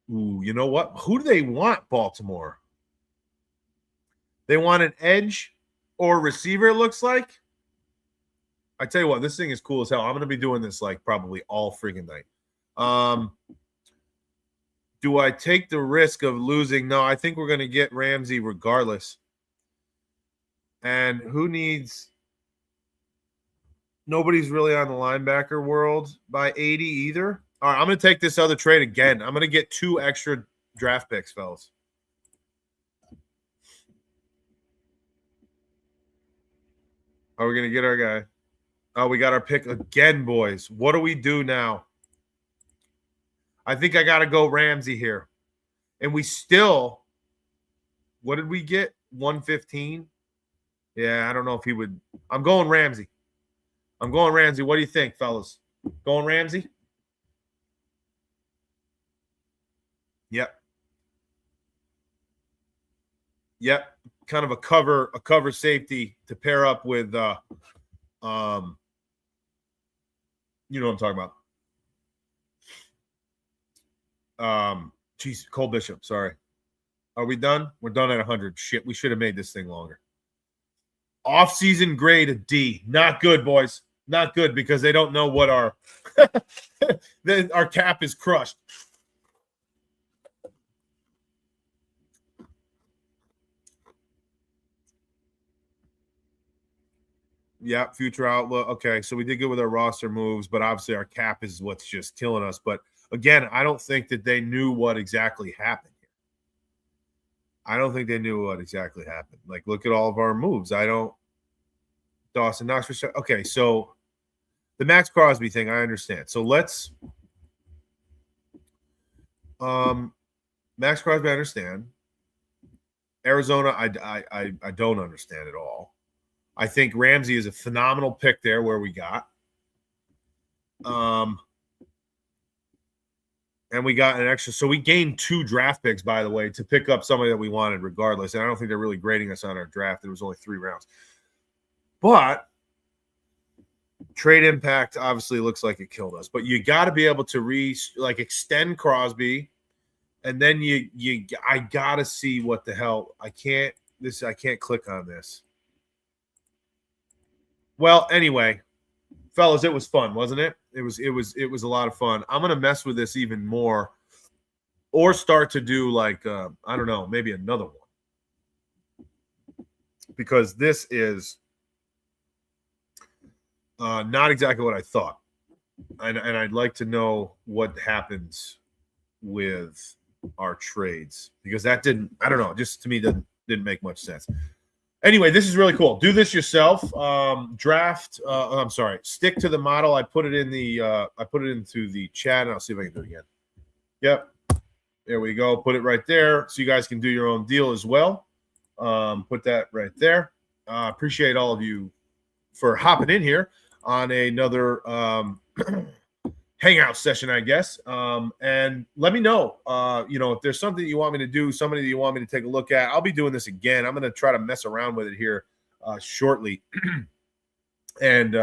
Ooh, you know what? Who do they want, Baltimore? They want an edge or receiver, it looks like. I tell you what, this thing is cool as hell. I'm going to be doing this like probably all freaking night. Do I take the risk of losing? No, I think we're going to get Ramsey regardless. And who needs – nobody's really on the linebacker world by 80 either. All right, I'm going to take this other trade again. I'm going to get 2 extra draft picks, fellas. Are we going to get our guy? Oh, we got our pick again, boys. What do we do now? I think I got to go Ramsey here. And we still – what did we get? 115? Yeah, I don't know if he would – I'm going Ramsey. What do you think, fellas? Going Ramsey? Yep. Kind of a cover safety to pair up with You know what I'm talking about. Geez, Cole Bishop. Sorry. Are we done? We're done at 100. Shit, we should have made this thing longer. Off-season grade a D. Not good, boys. Not good because they don't know what our our cap is crushed. Yeah, future outlook. Okay, so we did good with our roster moves, but obviously our cap is what's just killing us. But again, I don't think that they knew what exactly happened. I don't think they knew what exactly happened. Like, look at all of our moves. I don't. Dawson Knox. Okay, so the Max Crosby thing, I understand. So let's. Max Crosby, I understand. Arizona, I don't understand at all. I think Ramsey is a phenomenal pick there where we got. And we got an extra. So we gained 2 draft picks, by the way, to pick up somebody that we wanted regardless. And I don't think they're really grading us on our draft. There was only 3 rounds. But trade impact obviously looks like it killed us. But you got to be able to extend Crosby. And then I got to see what the hell. I can't click on this. Well, anyway, fellas, it was fun, wasn't it? It was a lot of fun. I'm gonna mess with this even more, or start to do like I don't know, maybe another one, because this is not exactly what I thought, and I'd like to know what happens with our trades, because that didn't. I don't know. Just to me, didn't make much sense. Anyway, this is really cool. Do this yourself. Draft. I'm sorry. Stick to the model. I put it in the. I put it into the chat, and I'll see if I can do it again. Yep. There we go. Put it right there, so you guys can do your own deal as well. Put that right there. Appreciate all of you for hopping in here on another hangout session, I guess. And let me know, if there's something you want me to do, somebody that you want me to take a look at. I'll be doing this again. I'm going to try to mess around with it here shortly and,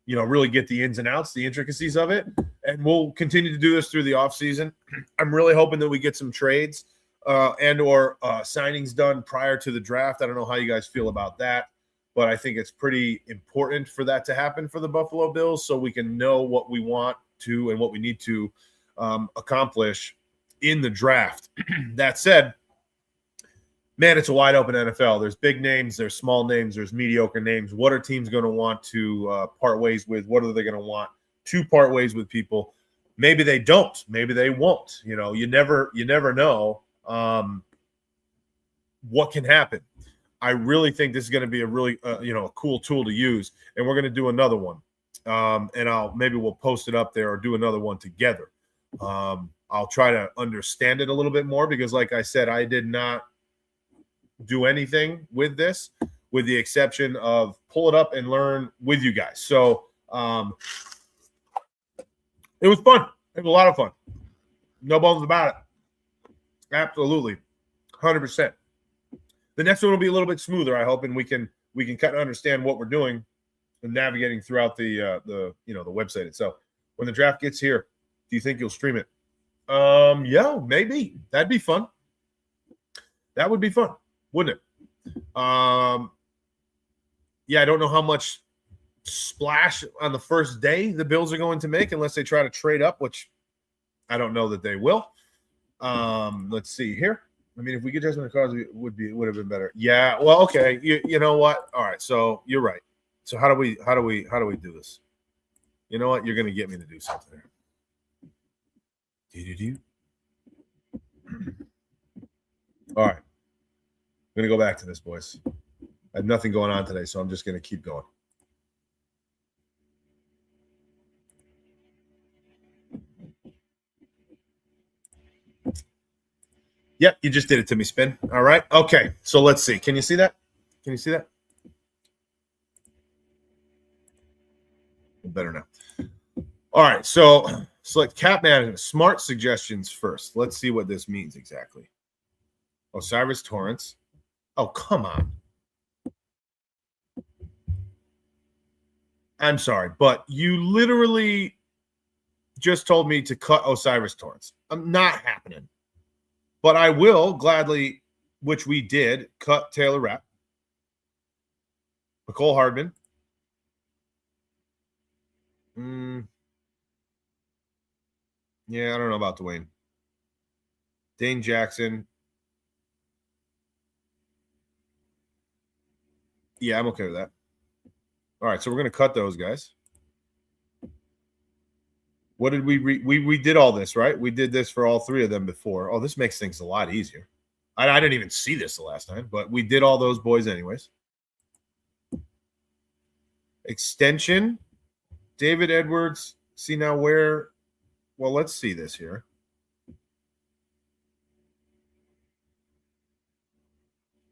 really get the ins and outs, the intricacies of it. And we'll continue to do this through the off season. I'm really hoping that we get some trades and or signings done prior to the draft. I don't know how you guys feel about that, but I think it's pretty important for that to happen for the Buffalo Bills, so we can know what we want to and what we need to accomplish in the draft. That said, man, it's a wide open NFL. There's big names, there's small names, there's mediocre names. What are teams going to want to part ways with? What are they going to want to part ways with people? Maybe they don't. Maybe they won't. You never know what can happen. I really think this is going to be a really a cool tool to use, and we're going to do another one. And we'll post it up there or do another one together. I'll try to understand it a little bit more, because like I said, I did not do anything with this, with the exception of pull it up and learn with you guys. So it was fun. It was a lot of fun. No bones about it. Absolutely. 100%. The next one will be a little bit smoother, I hope, and we can kind of understand what we're doing and navigating throughout the website itself. When the draft gets here, do you think you'll stream it? Yeah, maybe. That'd be fun. That would be fun, wouldn't it? Yeah, I don't know how much splash on the first day the Bills are going to make, unless they try to trade up, which I don't know that they will. Let's see here. I mean, if we get Justin McCarthy, it would have been better. Yeah. Well, okay. You know what? All right. So you're right. So how do we do this? You know what? You're going to get me to do something. All right. I'm going to go back to this, boys. I have nothing going on today, so I'm just going to keep going. Yep, you just did it to me, Spin. All right. Okay. So let's see. Can you see that? Can you see that? Better now. All right. So select cap management. Smart suggestions first. Let's see what this means exactly. Osiris Torrance. Oh, come on. I'm sorry, but you literally just told me to cut Osiris Torrance. I'm not happening. But I will gladly, which we did, cut Taylor Rapp, Nicole Hardman. Yeah, I don't know about Dwayne. Dane Jackson. Yeah, I'm okay with that. All right, so we're going to cut those guys. What did we did all this, right? We did this for all three of them before. Oh, this makes things a lot easier. I didn't even see this the last time, but we did all those boys anyways. Extension, David Edwards. See now where, well, let's see this here.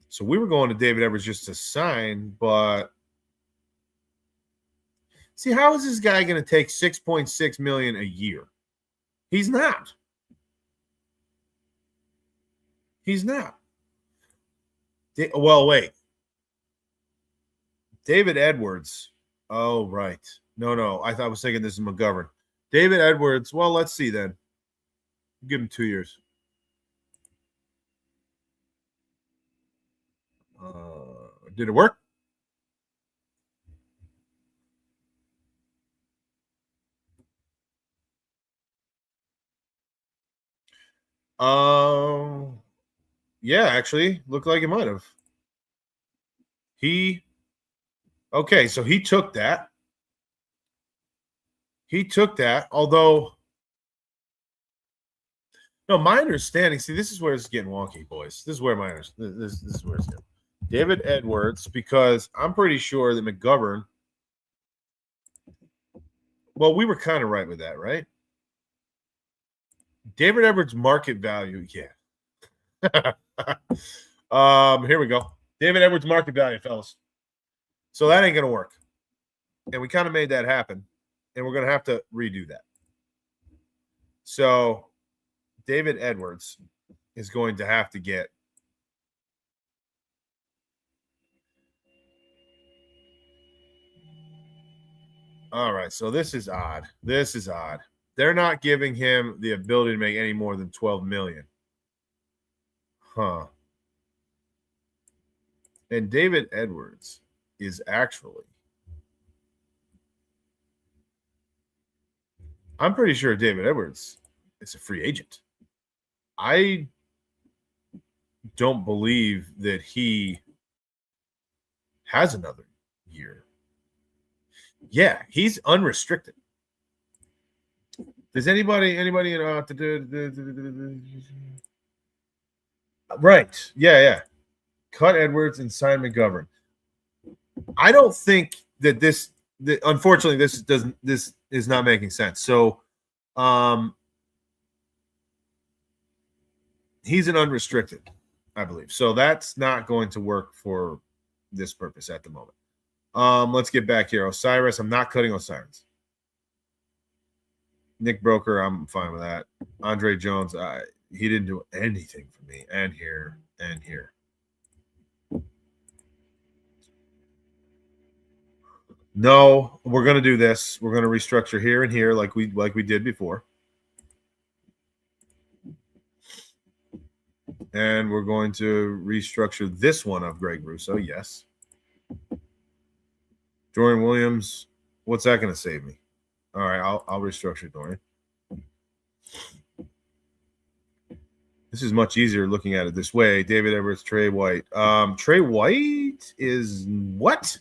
So we were going to David Edwards just to sign, but see, how is this guy going to take $6.6 million a year? He's not. He's not. Well, wait. David Edwards. Oh, right. No. I was thinking this is McGovern. David Edwards. Well, let's see then. Give him 2 years. Did it work? Yeah, actually, looked like it might have. Okay, so he took that. Although, no, my understanding. See, this is where it's getting wonky, boys. This is where this is where it's getting. David Edwards, because I'm pretty sure that McGovern. Well, we were kind of right with that, right? David Edwards' market value, yeah. Here we go. David Edwards' market value, fellas. So that ain't gonna work. And we kind of made that happen. And we're gonna have to redo that. So David Edwards is going to have to get all right. So this is odd. They're not giving him the ability to make any more than 12 million. Huh. And David Edwards is actually, I'm pretty sure David Edwards is a free agent. I don't believe that he has another year. Yeah, he's unrestricted. Does anybody right? Yeah. Cut Edwards and sign McGovern. I don't think that unfortunately this is not making sense. So, he's an unrestricted, I believe. So that's not going to work for this purpose at the moment. Let's get back here. Osiris, I'm not cutting Osiris. Nick Broker, I'm fine with that. Andre Jones, he didn't do anything for me. And here. No, we're going to do this. We're going to restructure here and here like we did before. And we're going to restructure this one of Greg Russo. Yes. Dorian Williams, what's that going to save me? All right, I'll restructure Dorian. This is much easier looking at it this way. David Edwards, Trey White. Trey White is what?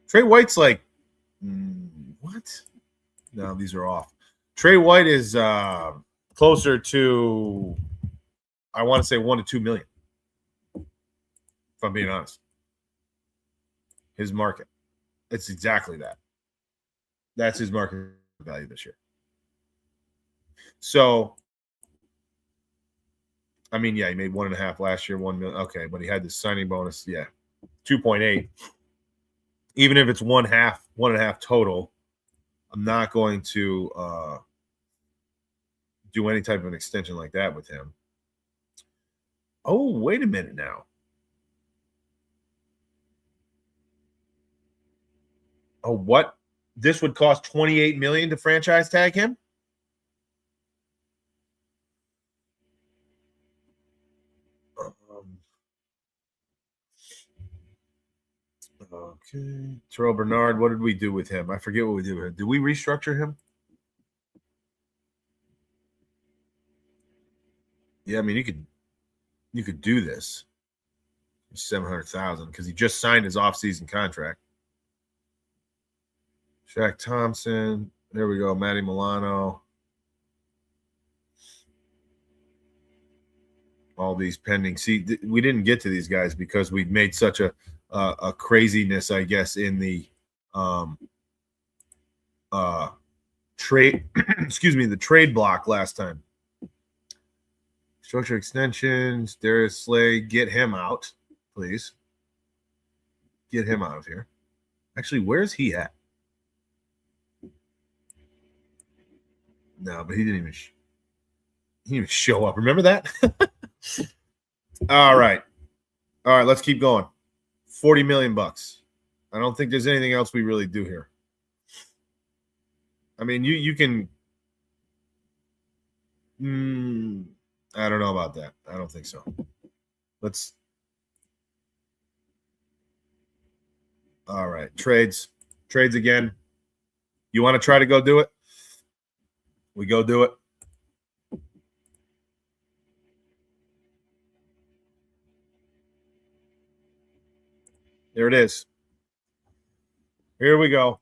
Trey White's like what? No, these are off. Trey White is closer to, I want to say 1 to 2 million. If I'm being honest. His market. It's exactly that. That's his market value this year. So, I mean, yeah, he made 1.5 last year, 1 million. Okay, but he had this signing bonus. Yeah, 2.8. Even if it's 1.5 total, I'm not going to do any type of an extension like that with him. Oh, wait a minute now. Oh, what? This would cost $28 million to franchise tag him? Okay. Terrell Bernard, what did we do with him? I forget what we did with him. Did we restructure him? Yeah, I mean you could do this. 700,000 because he just signed his offseason contract. Shaq Thompson. There we go. Matty Milano. All these pending. See, we didn't get to these guys because we made such a craziness, I guess, in the trade. Excuse me, the trade block last time. Structure extensions. Darius Slay, get him out, please. Get him out of here. Actually, where's he at? No, but he didn't even show up. Remember that? All right. Let's keep going. $40 million. I don't think there's anything else we really do here. I mean, you can. I don't know about that. I don't think so. Let's. All right, trades again. You want to try to go do it? We go do it. There it is. Here we go.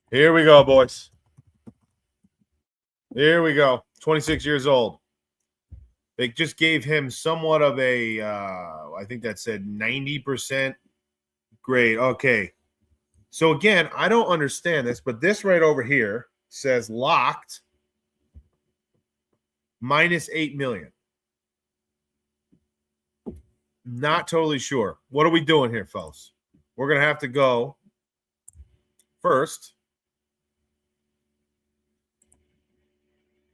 Here we go, boys. Here we go. 26 years old. They just gave him somewhat of a, I think that said 90% grade. Okay. So again, I don't understand this, but this right over here says locked minus $8 million. Not totally sure. What are we doing here, fellas? We're going to have to go first.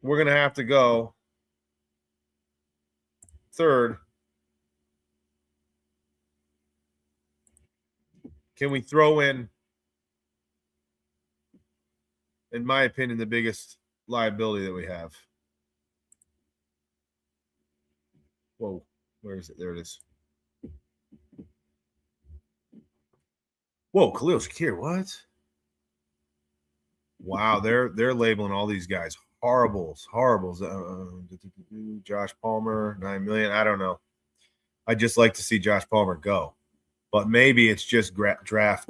We're going to have to go third. Can we throw in my opinion, the biggest liability that we have? Whoa, where is it? There it is. Whoa, Khalil Shakir, what? Wow, they're labeling all these guys horribles. Josh Palmer, $9 million. I don't know. I'd just like to see Josh Palmer go, but maybe it's just draft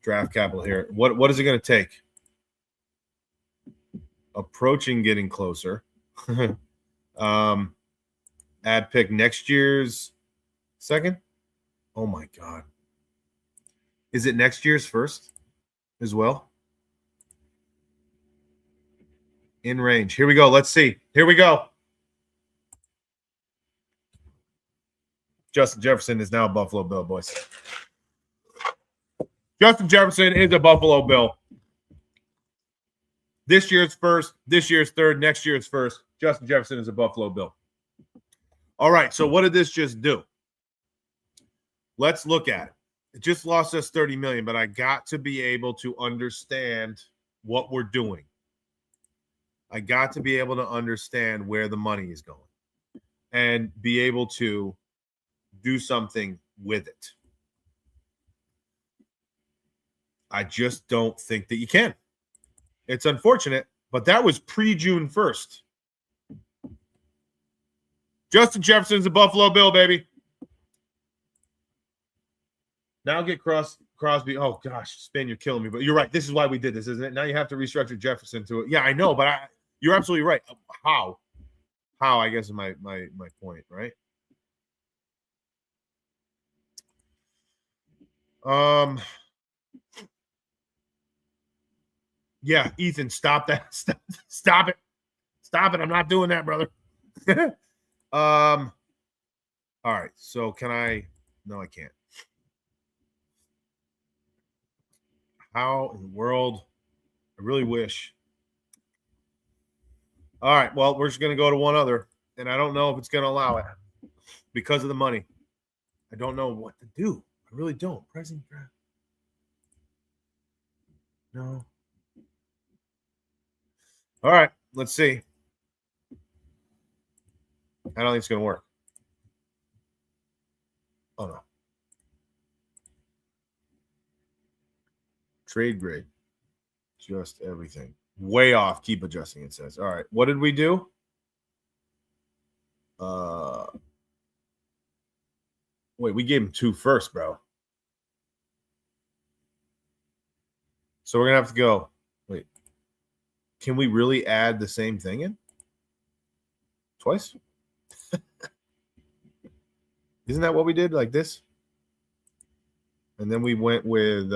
capital here. What is it going to take? Approaching getting closer. Add pick next year's second. Oh my God. Is it next year's first as well? In range. Here we go. Let's see. Here we go. Justin Jefferson is now a Buffalo Bill, boys. Justin Jefferson is a Buffalo Bill. This year's first, this year's third, next year's first. Justin Jefferson is a Buffalo Bill. All right, so what did this just do? Let's look at it. It just lost us $30 million, but I got to be able to understand what we're doing. I got to be able to understand where the money is going and be able to do something with it. I just don't think that you can. It's unfortunate, but that was pre-June 1st. Justin Jefferson's a Buffalo Bill, baby. Now get Crosby. Oh, gosh, Spin, you're killing me. But you're right. This is why we did this, isn't it? Now you have to restructure Jefferson to it. Yeah, I know, but you're absolutely right. How, I guess, is my point, right? Yeah, Ethan, stop that. Stop it. Stop it. I'm not doing that, brother. All right. So can I? No, I can't. How in the world? I really wish. All right. Well, we're just going to go to one other, and I don't know if it's going to allow it. because of the money. I don't know what to do. I really don't. Pricing draft. No. All right, let's see. I don't think it's going to work. Oh, no. Trade grade. Just everything. Way off. Keep adjusting, it says. All right. What did we do? Wait, we gave him 2 first, bro. So we're going to have to go. Wait. Can we really add the same thing in? Twice? Isn't that what we did? Like this? And then we went with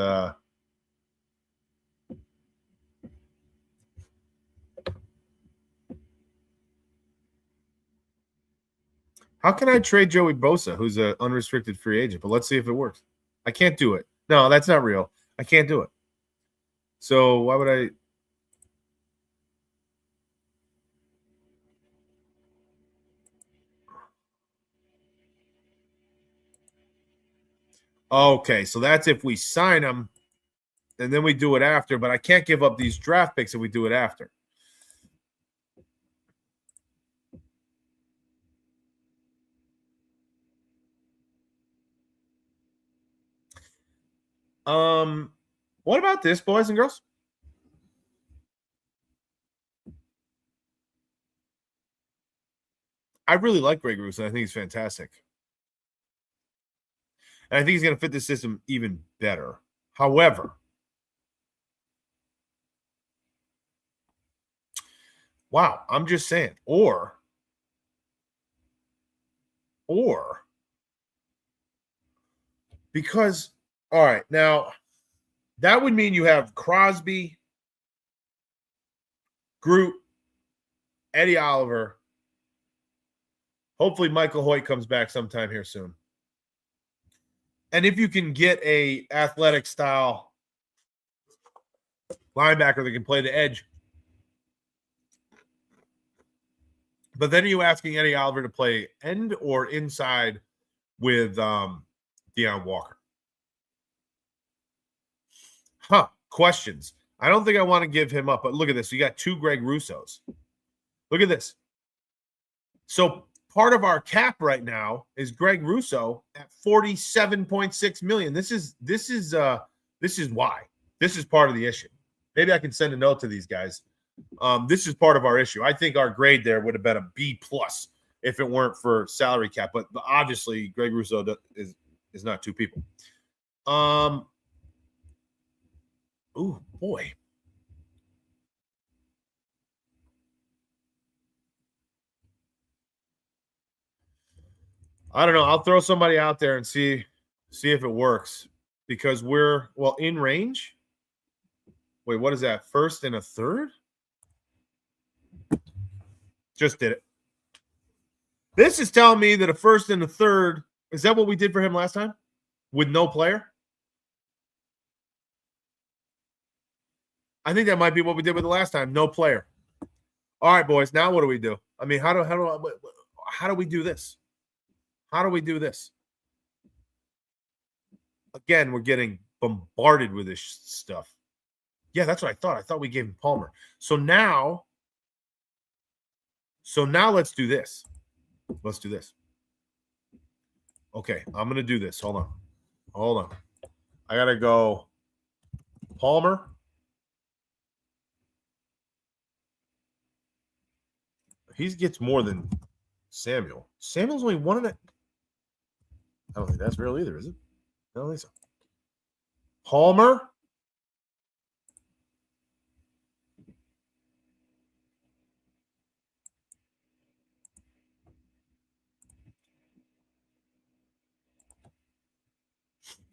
how can I trade Joey Bosa, who's an unrestricted free agent? But let's see if it works. I can't do it. No, that's not real. I can't do it. So why would I? Okay, so that's if we sign him, and then we do it after. But I can't give up these draft picks if we do it after. What about this, boys and girls? I really like Greg Rousseau. I think he's fantastic. And I think he's going to fit the system even better. However, wow, I'm just saying. Or because, all right, now that would mean you have Crosby, Groot, Eddie Oliver. Hopefully Michael Hoyt comes back sometime here soon. And if you can get a athletic style linebacker that can play the edge. But then are you asking Eddie Oliver to play end or inside with Deion Walker? Questions. I don't think I want to give him up, but look at this. You got 2 Greg Rousseaus. Look at this. So part of our cap right now is Greg Rousseau at $47.6 million. This is why. This is part of the issue. Maybe I can send a note to these guys. This is part of our issue. I think our grade there would have been a B+ if it weren't for salary cap. But obviously, Greg Rousseau is not 2 people. Oh boy. I don't know. I'll throw somebody out there and see if it works because we're in range. Wait, what is that? First and a third? Just did it. This is telling me that a first and a third, is that what we did for him last time? With no player? I think that might be what we did with the last time. No player. All right, boys. Now what do we do? I mean, how do we do this? How do we do this? Again, we're getting bombarded with this stuff. Yeah, that's what I thought. I thought we gave him Palmer. So now let's do this. Let's do this. Okay, I'm going to do this. Hold on. I got to go Palmer. He gets more than Samuel. Samuel's only one of the. I don't think that's real either, is it? I don't think so. Palmer.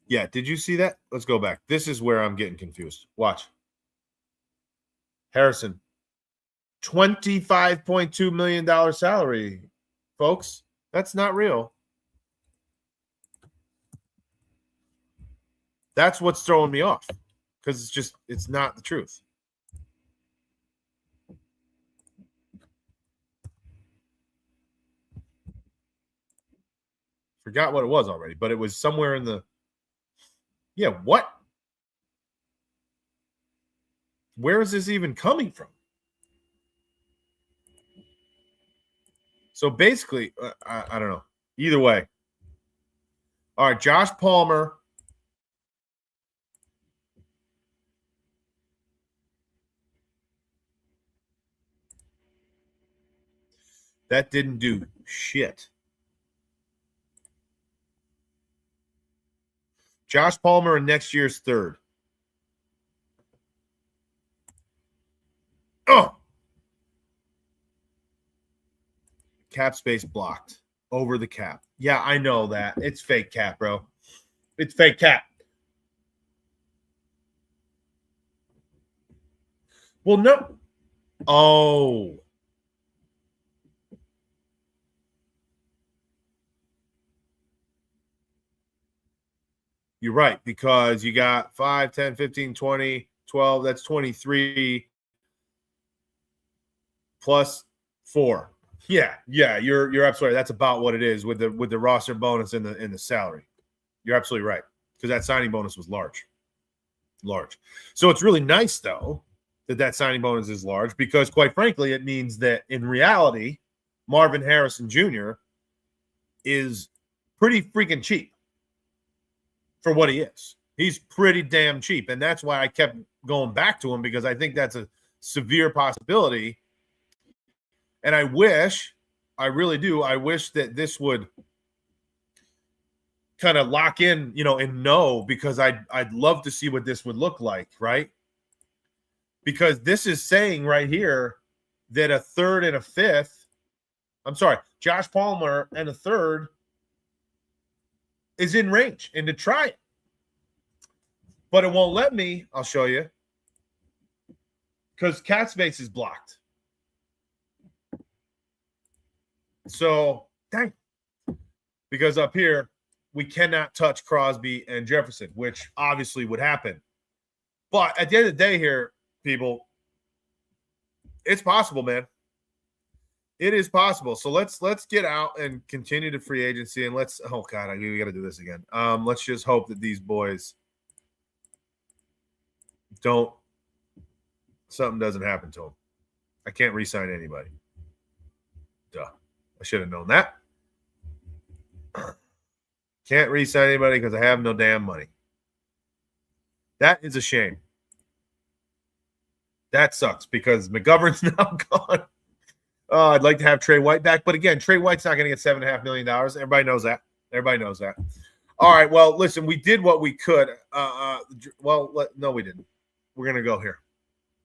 Yeah, did you see that? Let's go back. This is where I'm getting confused. Watch. Harrison. $25.2 million salary, folks. That's not real. That's what's throwing me off because it's not the truth. Forgot what it was already, but it was somewhere in the. Yeah, what? Where is this even coming from? So basically, I don't know. Either way. All right, Josh Palmer. That didn't do shit. Josh Palmer in next year's third. Oh! Cap space blocked. Over the cap. Yeah, I know that. It's fake cap, bro. It's fake cap. Well, no. Oh. You're right, because you got 5, 10, 15, 20, 12. That's 23 plus 4. Yeah, you're absolutely right. That's about what it is with the roster bonus and the salary. You're absolutely right, because that signing bonus was large. So it's really nice though that signing bonus is large, because quite frankly, it means that in reality, Marvin Harrison Jr. is pretty freaking cheap for what he is. He's pretty damn cheap, and that's why I kept going back to him, because I think that's a severe possibility. And I really do, I wish that this would kind of lock in, and know, because I'd love to see what this would look like, right? Because this is saying right here that a third and a fifth, Josh Palmer and a third is in range and to try it. But it won't let me. I'll show you. Because cat space is blocked. So, dang. Because up here, we cannot touch Crosby and Jefferson, which obviously would happen. But at the end of the day here, people, it's possible, man. It is possible. So let's get out and continue to free agency, and let's. Oh God, we got to do this again. Let's just hope that these boys something doesn't happen to them. I can't re-sign anybody. Duh. I should have known that. Can't re-sign anybody because I have no damn money. That is a shame. That sucks, because McGovern's now gone. I'd like to have Trey White back, but again, Trey White's not going to get $7.5 million. Everybody knows that. All right, well, listen, we did what we could. No, we didn't. We're going to go here.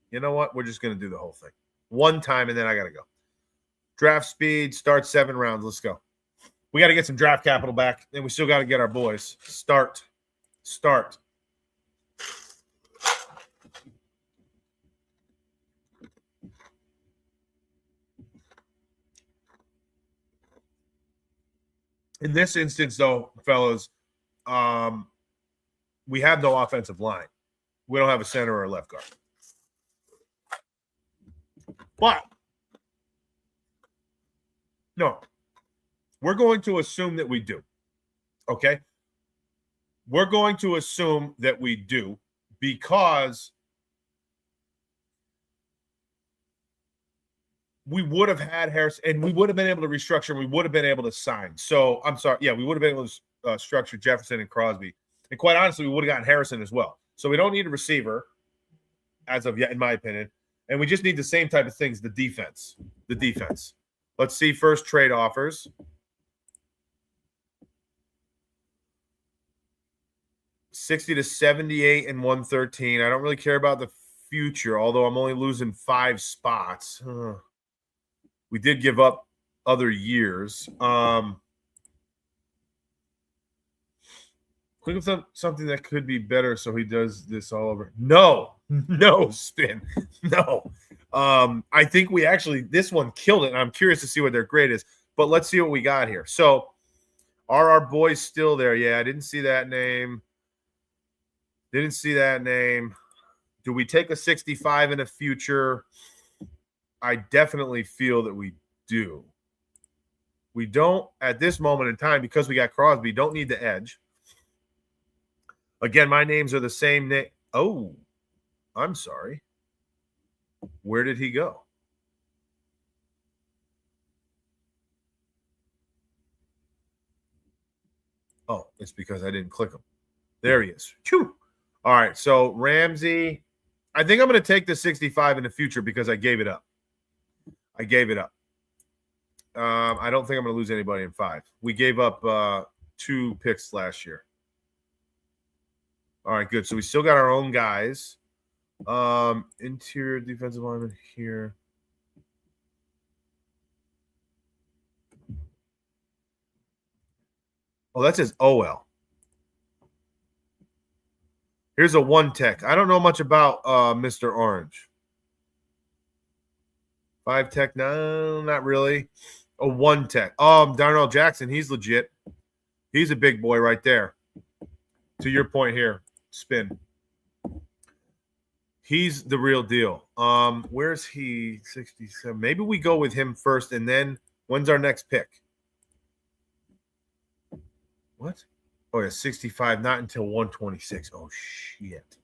You know what? We're just going to do the whole thing one time, and then I got to go. Draft speed, start 7 rounds. Let's go. We got to get some draft capital back, and we still got to get our boys. Start. In this instance, though, fellas, we have no offensive line. We don't have a center or a left guard. But, no, we're going to assume that we do. Okay? We're going to assume that we do, because we would have had Harris, and we would have been able to restructure, and we would have been able to sign. So, I'm sorry. Yeah, we would have been able to structure Jefferson and Crosby. And quite honestly, we would have gotten Harrison as well. So we don't need a receiver as of yet, in my opinion. And we just need the same type of things, the defense. Let's see first trade offers. $60 to 78 and 113. I don't really care about the future, although I'm only losing 5 spots. We did give up other years. Think of something that could be better, so he does this all over. No, Spin. No. I think we actually, this one killed it, and I'm curious to see what their grade is. But let's see what we got here. So, are our boys still there? Yeah, I didn't see that name. Do we take a 65 in the future? I definitely feel that we do. We don't, at this moment in time, because we got Crosby, don't need the edge. Again, my names are the same name. Oh, I'm sorry. Where did he go? Oh, it's because I didn't click him. There he is. Whew. All right, so Ramsey, I think I'm going to take the 65 in the future because I gave it up. I gave it up. I don't think I'm going to lose anybody in 5. We gave up 2 picks last year. All right, good. So we still got our own guys. Interior defensive lineman here. Oh, that says OL. Here's a 1 tech. I don't know much about Mr. Orange. 5 tech, no, not really. A 1 tech. Darnell Jackson, he's legit. He's a big boy right there. To your point here, spin. He's the real deal. Where's he? 67. Maybe we go with him first, and then when's our next pick? What? Oh, yeah, 65, not until 126. Oh, shit.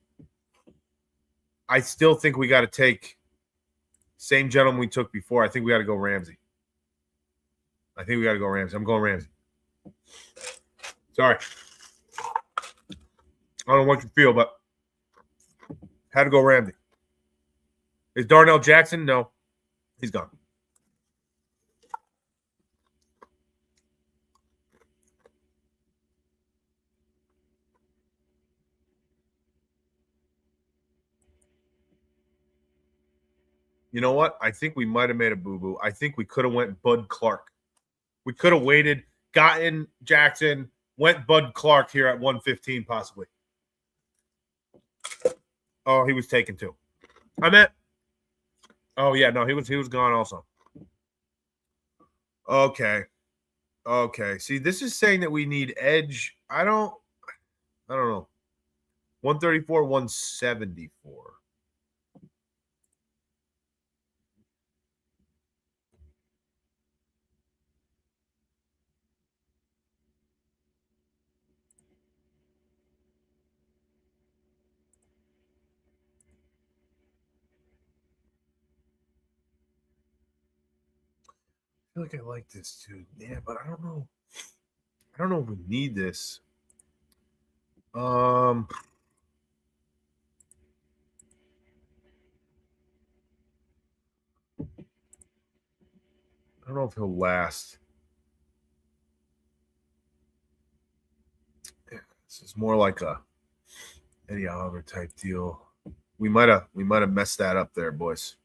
I still think we got to take same gentleman we took before. I think we got to go Ramsey. I'm going Ramsey. Sorry. I don't know what you feel, but had to go Ramsey. Is Darnell Jackson? No. He's gone. You know what? I think we might have made a boo-boo. I think we could have went Bud Clark. We could have waited, gotten Jackson, went Bud Clark here at 115 possibly. Oh, he was taken too. Oh yeah, no, he was gone also. Okay. See, this is saying that we need edge. I don't know. 134, 174. I feel like I like this too. Yeah, but I don't know. I don't know if we need this. I don't know if he'll last. Yeah, this is more like a Eddie Oliver type deal. We might have messed that up there, boys.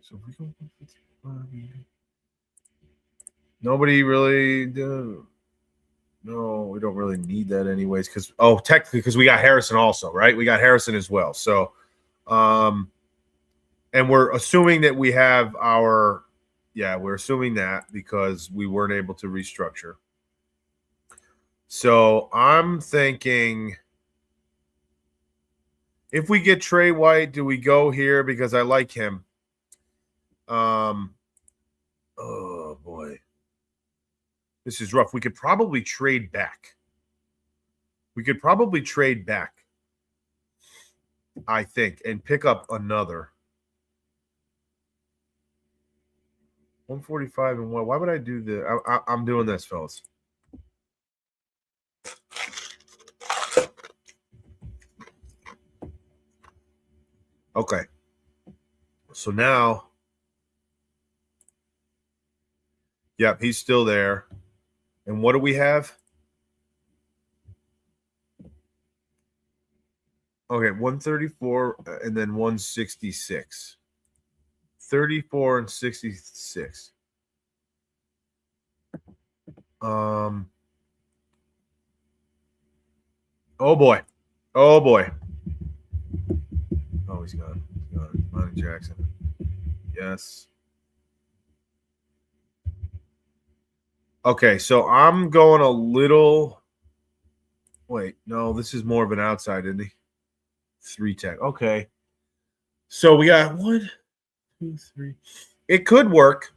So if we go, nobody really. No, we don't really need that anyways. Because technically, because we got Harrison also, right? We got Harrison as well. So, and we're assuming that we have our. Yeah, we're assuming that because we weren't able to restructure. So I'm thinking, if we get Trey White, do we go here because I like him? Oh boy, this is rough. We could probably trade back. I think, and pick up another 145 and what? Why would I do the? I'm doing this, fellas. Okay. So now, yep, he's still there. And what do we have? Okay, 134 and then 166. 34 and 66. Oh boy. Oh, he's gone. Monty Jackson. Yes. Okay, so I'm going a little. Wait, no, this is more of an outside, isn't he? 3 tech. Okay. So we got 1, 2, 3. It could work.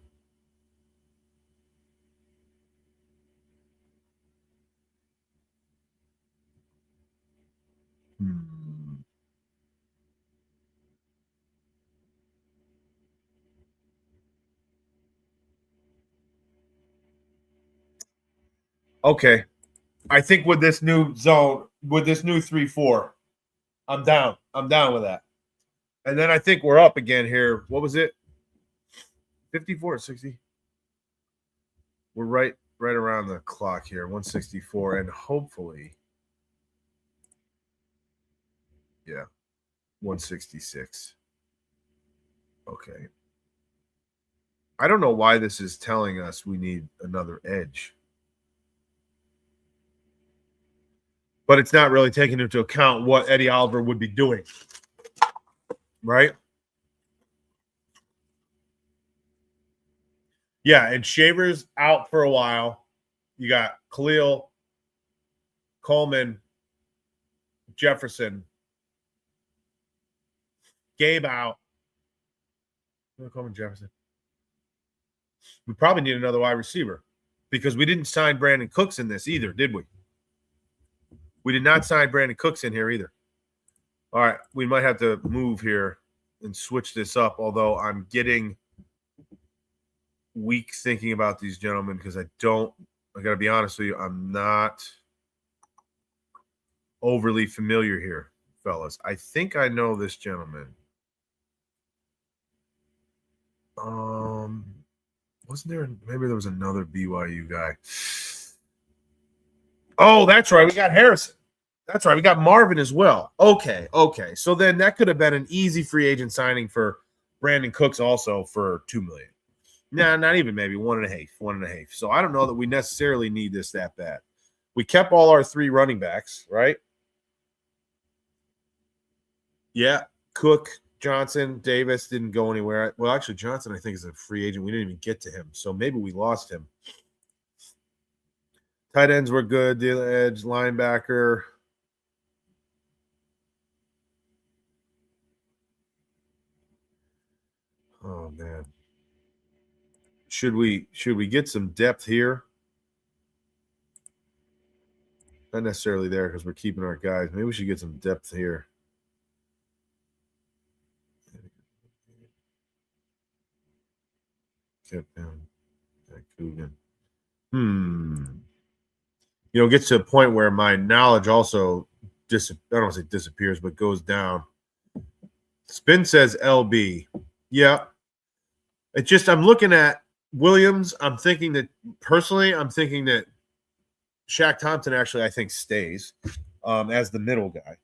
Okay. I think with this new zone, with this new 3-4, I'm down. I'm down with that. And then I think we're up again here. What was it? 54 or 60? We're right around the clock here, 164. And hopefully, yeah, 166. Okay. I don't know why this is telling us we need another edge. But it's not really taking into account what Eddie Oliver would be doing. Right? Yeah, and Shaver's out for a while. You got Khalil, Coleman, Jefferson, Gabe out. Coleman, Jefferson. We probably need another wide receiver because we didn't sign Brandon Cooks in this either, did we? We did not sign Brandon Cooks in here either. All right, we might have to move here and switch this up, although I'm getting weak thinking about these gentlemen because I got to be honest with you, I'm not overly familiar here, fellas. I think I know this gentleman. Wasn't there, maybe there was another BYU guy. Oh, that's right. We got Harrison. That's right. We got Marvin as well. Okay. So then that could have been an easy free agent signing for Brandon Cooks also for $2 million. Nah, not even maybe 1.5. So I don't know that we necessarily need this that bad. We kept all our 3 running backs, right? Yeah. Cook, Johnson, Davis didn't go anywhere. Well, actually, Johnson, I think, is a free agent. We didn't even get to him. So maybe we lost him. Tight ends were good. The edge, linebacker. Oh, man. Should we get some depth here? Not necessarily there because we're keeping our guys. Maybe we should get some depth here. Kept down. Coogan. It gets to a point where my knowledge also I don't want to say disappears, but goes down. Spin says LB. Yeah. It's just I'm looking at Williams. I'm thinking that Shaq Thompson actually I think stays as the middle guy.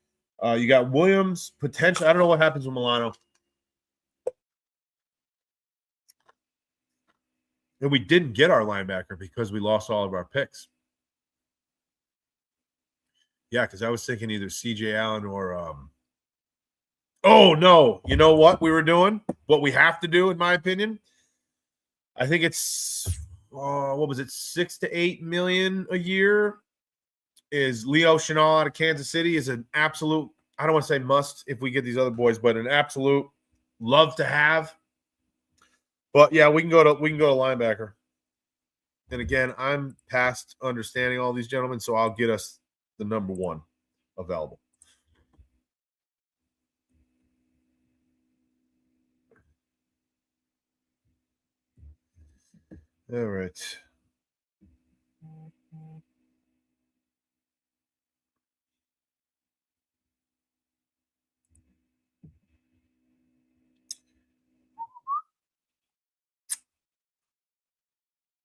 You got Williams potentially. I don't know what happens with Milano. And we didn't get our linebacker because we lost all of our picks. Yeah, because I was thinking either CJ Allen or oh no. You know what we were doing? What we have to do, in my opinion? I think it's what was it, 6 to 8 million a year? Is Leo Chenal out of Kansas City is an absolute, I don't want to say must if we get these other boys, but an absolute love to have. But yeah, we can go to linebacker. And again, I'm past understanding all these gentlemen, so I'll get us the number 1 available. All right.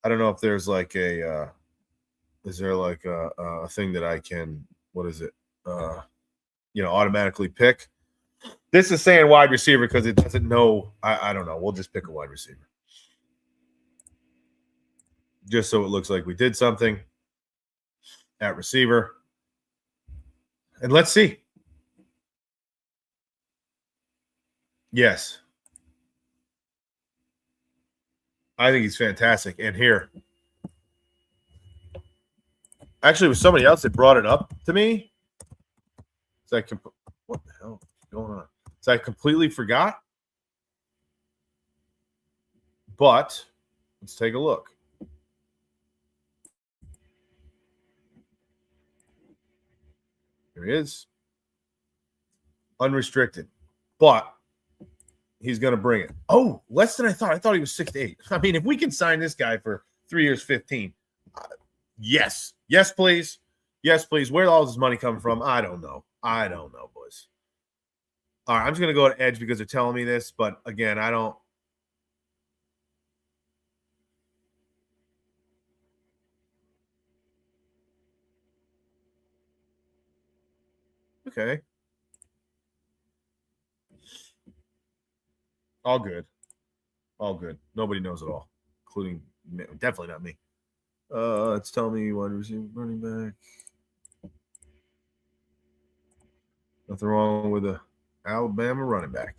I don't know if there's like is there like a thing that I can, what is it? Automatically pick. This is saying wide receiver because it doesn't know. I don't know. We'll just pick a wide receiver. Just so it looks like we did something at receiver. And let's see. Yes. I think he's fantastic. And here, actually, it was somebody else that brought it up to me. It's like, what the hell is going on? So I completely forgot. But let's take a look. Here he is. Unrestricted. But he's going to bring it. Oh, less than I thought. I thought he was 6'8". I mean, if we can sign this guy for 3 years, 15, yes. Yes, please. Yes, please. Where all this money coming from? I don't know. I don't know, boys. All right, I'm just going to go to Edge because they're telling me this. But again, I don't. Okay. All good. All good. Nobody knows it all, including definitely not me. It's telling me wide receiver, running back. Nothing wrong with a Alabama running back.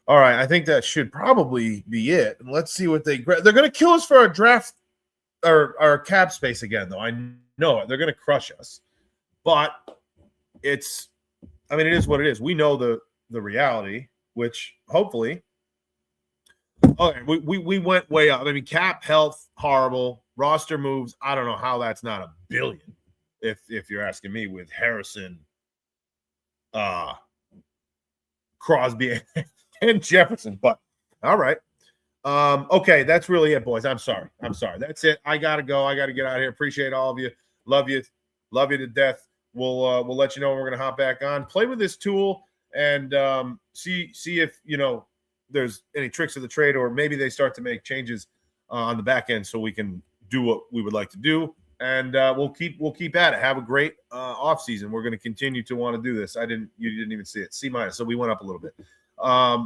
All right, I think that should probably be it. And let's see what they're going to kill us for our draft or our cap space again, though. I know it. They're going to crush us. But it is what it is. We know the reality, which hopefully. Okay, we went way up. I mean, cap health, horrible. Roster moves, I don't know how that's not $1 billion, if you're asking me, with Harrison, Crosby, and Jefferson. But all right. Okay, that's really it, boys. I'm sorry. That's it. I gotta go. I gotta get out of here. Appreciate all of you. Love you to death. We'll let you know when we're gonna hop back on. Play with this tool and see if there's any tricks of the trade, or maybe they start to make changes on the back end so we can do what we would like to do. And we'll keep at it. Have a great off season. We're going to continue to want to do this. You didn't even see it. C-, so we went up a little bit.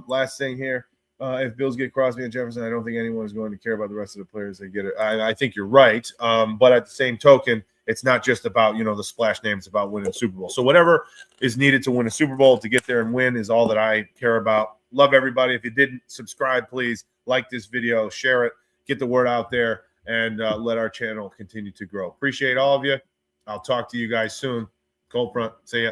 Last thing here, if Bills get Crosby and Jefferson, I don't think anyone is going to care about the rest of the players they get it. I think you're right, but at the same token, it's not just about the splash name. It's about winning Super Bowl. So whatever is needed to win a Super Bowl, to get there and win, is all that I care about. Love everybody. If you didn't subscribe, please like this video, share it, get the word out there, and let our channel continue to grow. Appreciate all of you. I'll talk to you guys soon. Cold Front. See ya.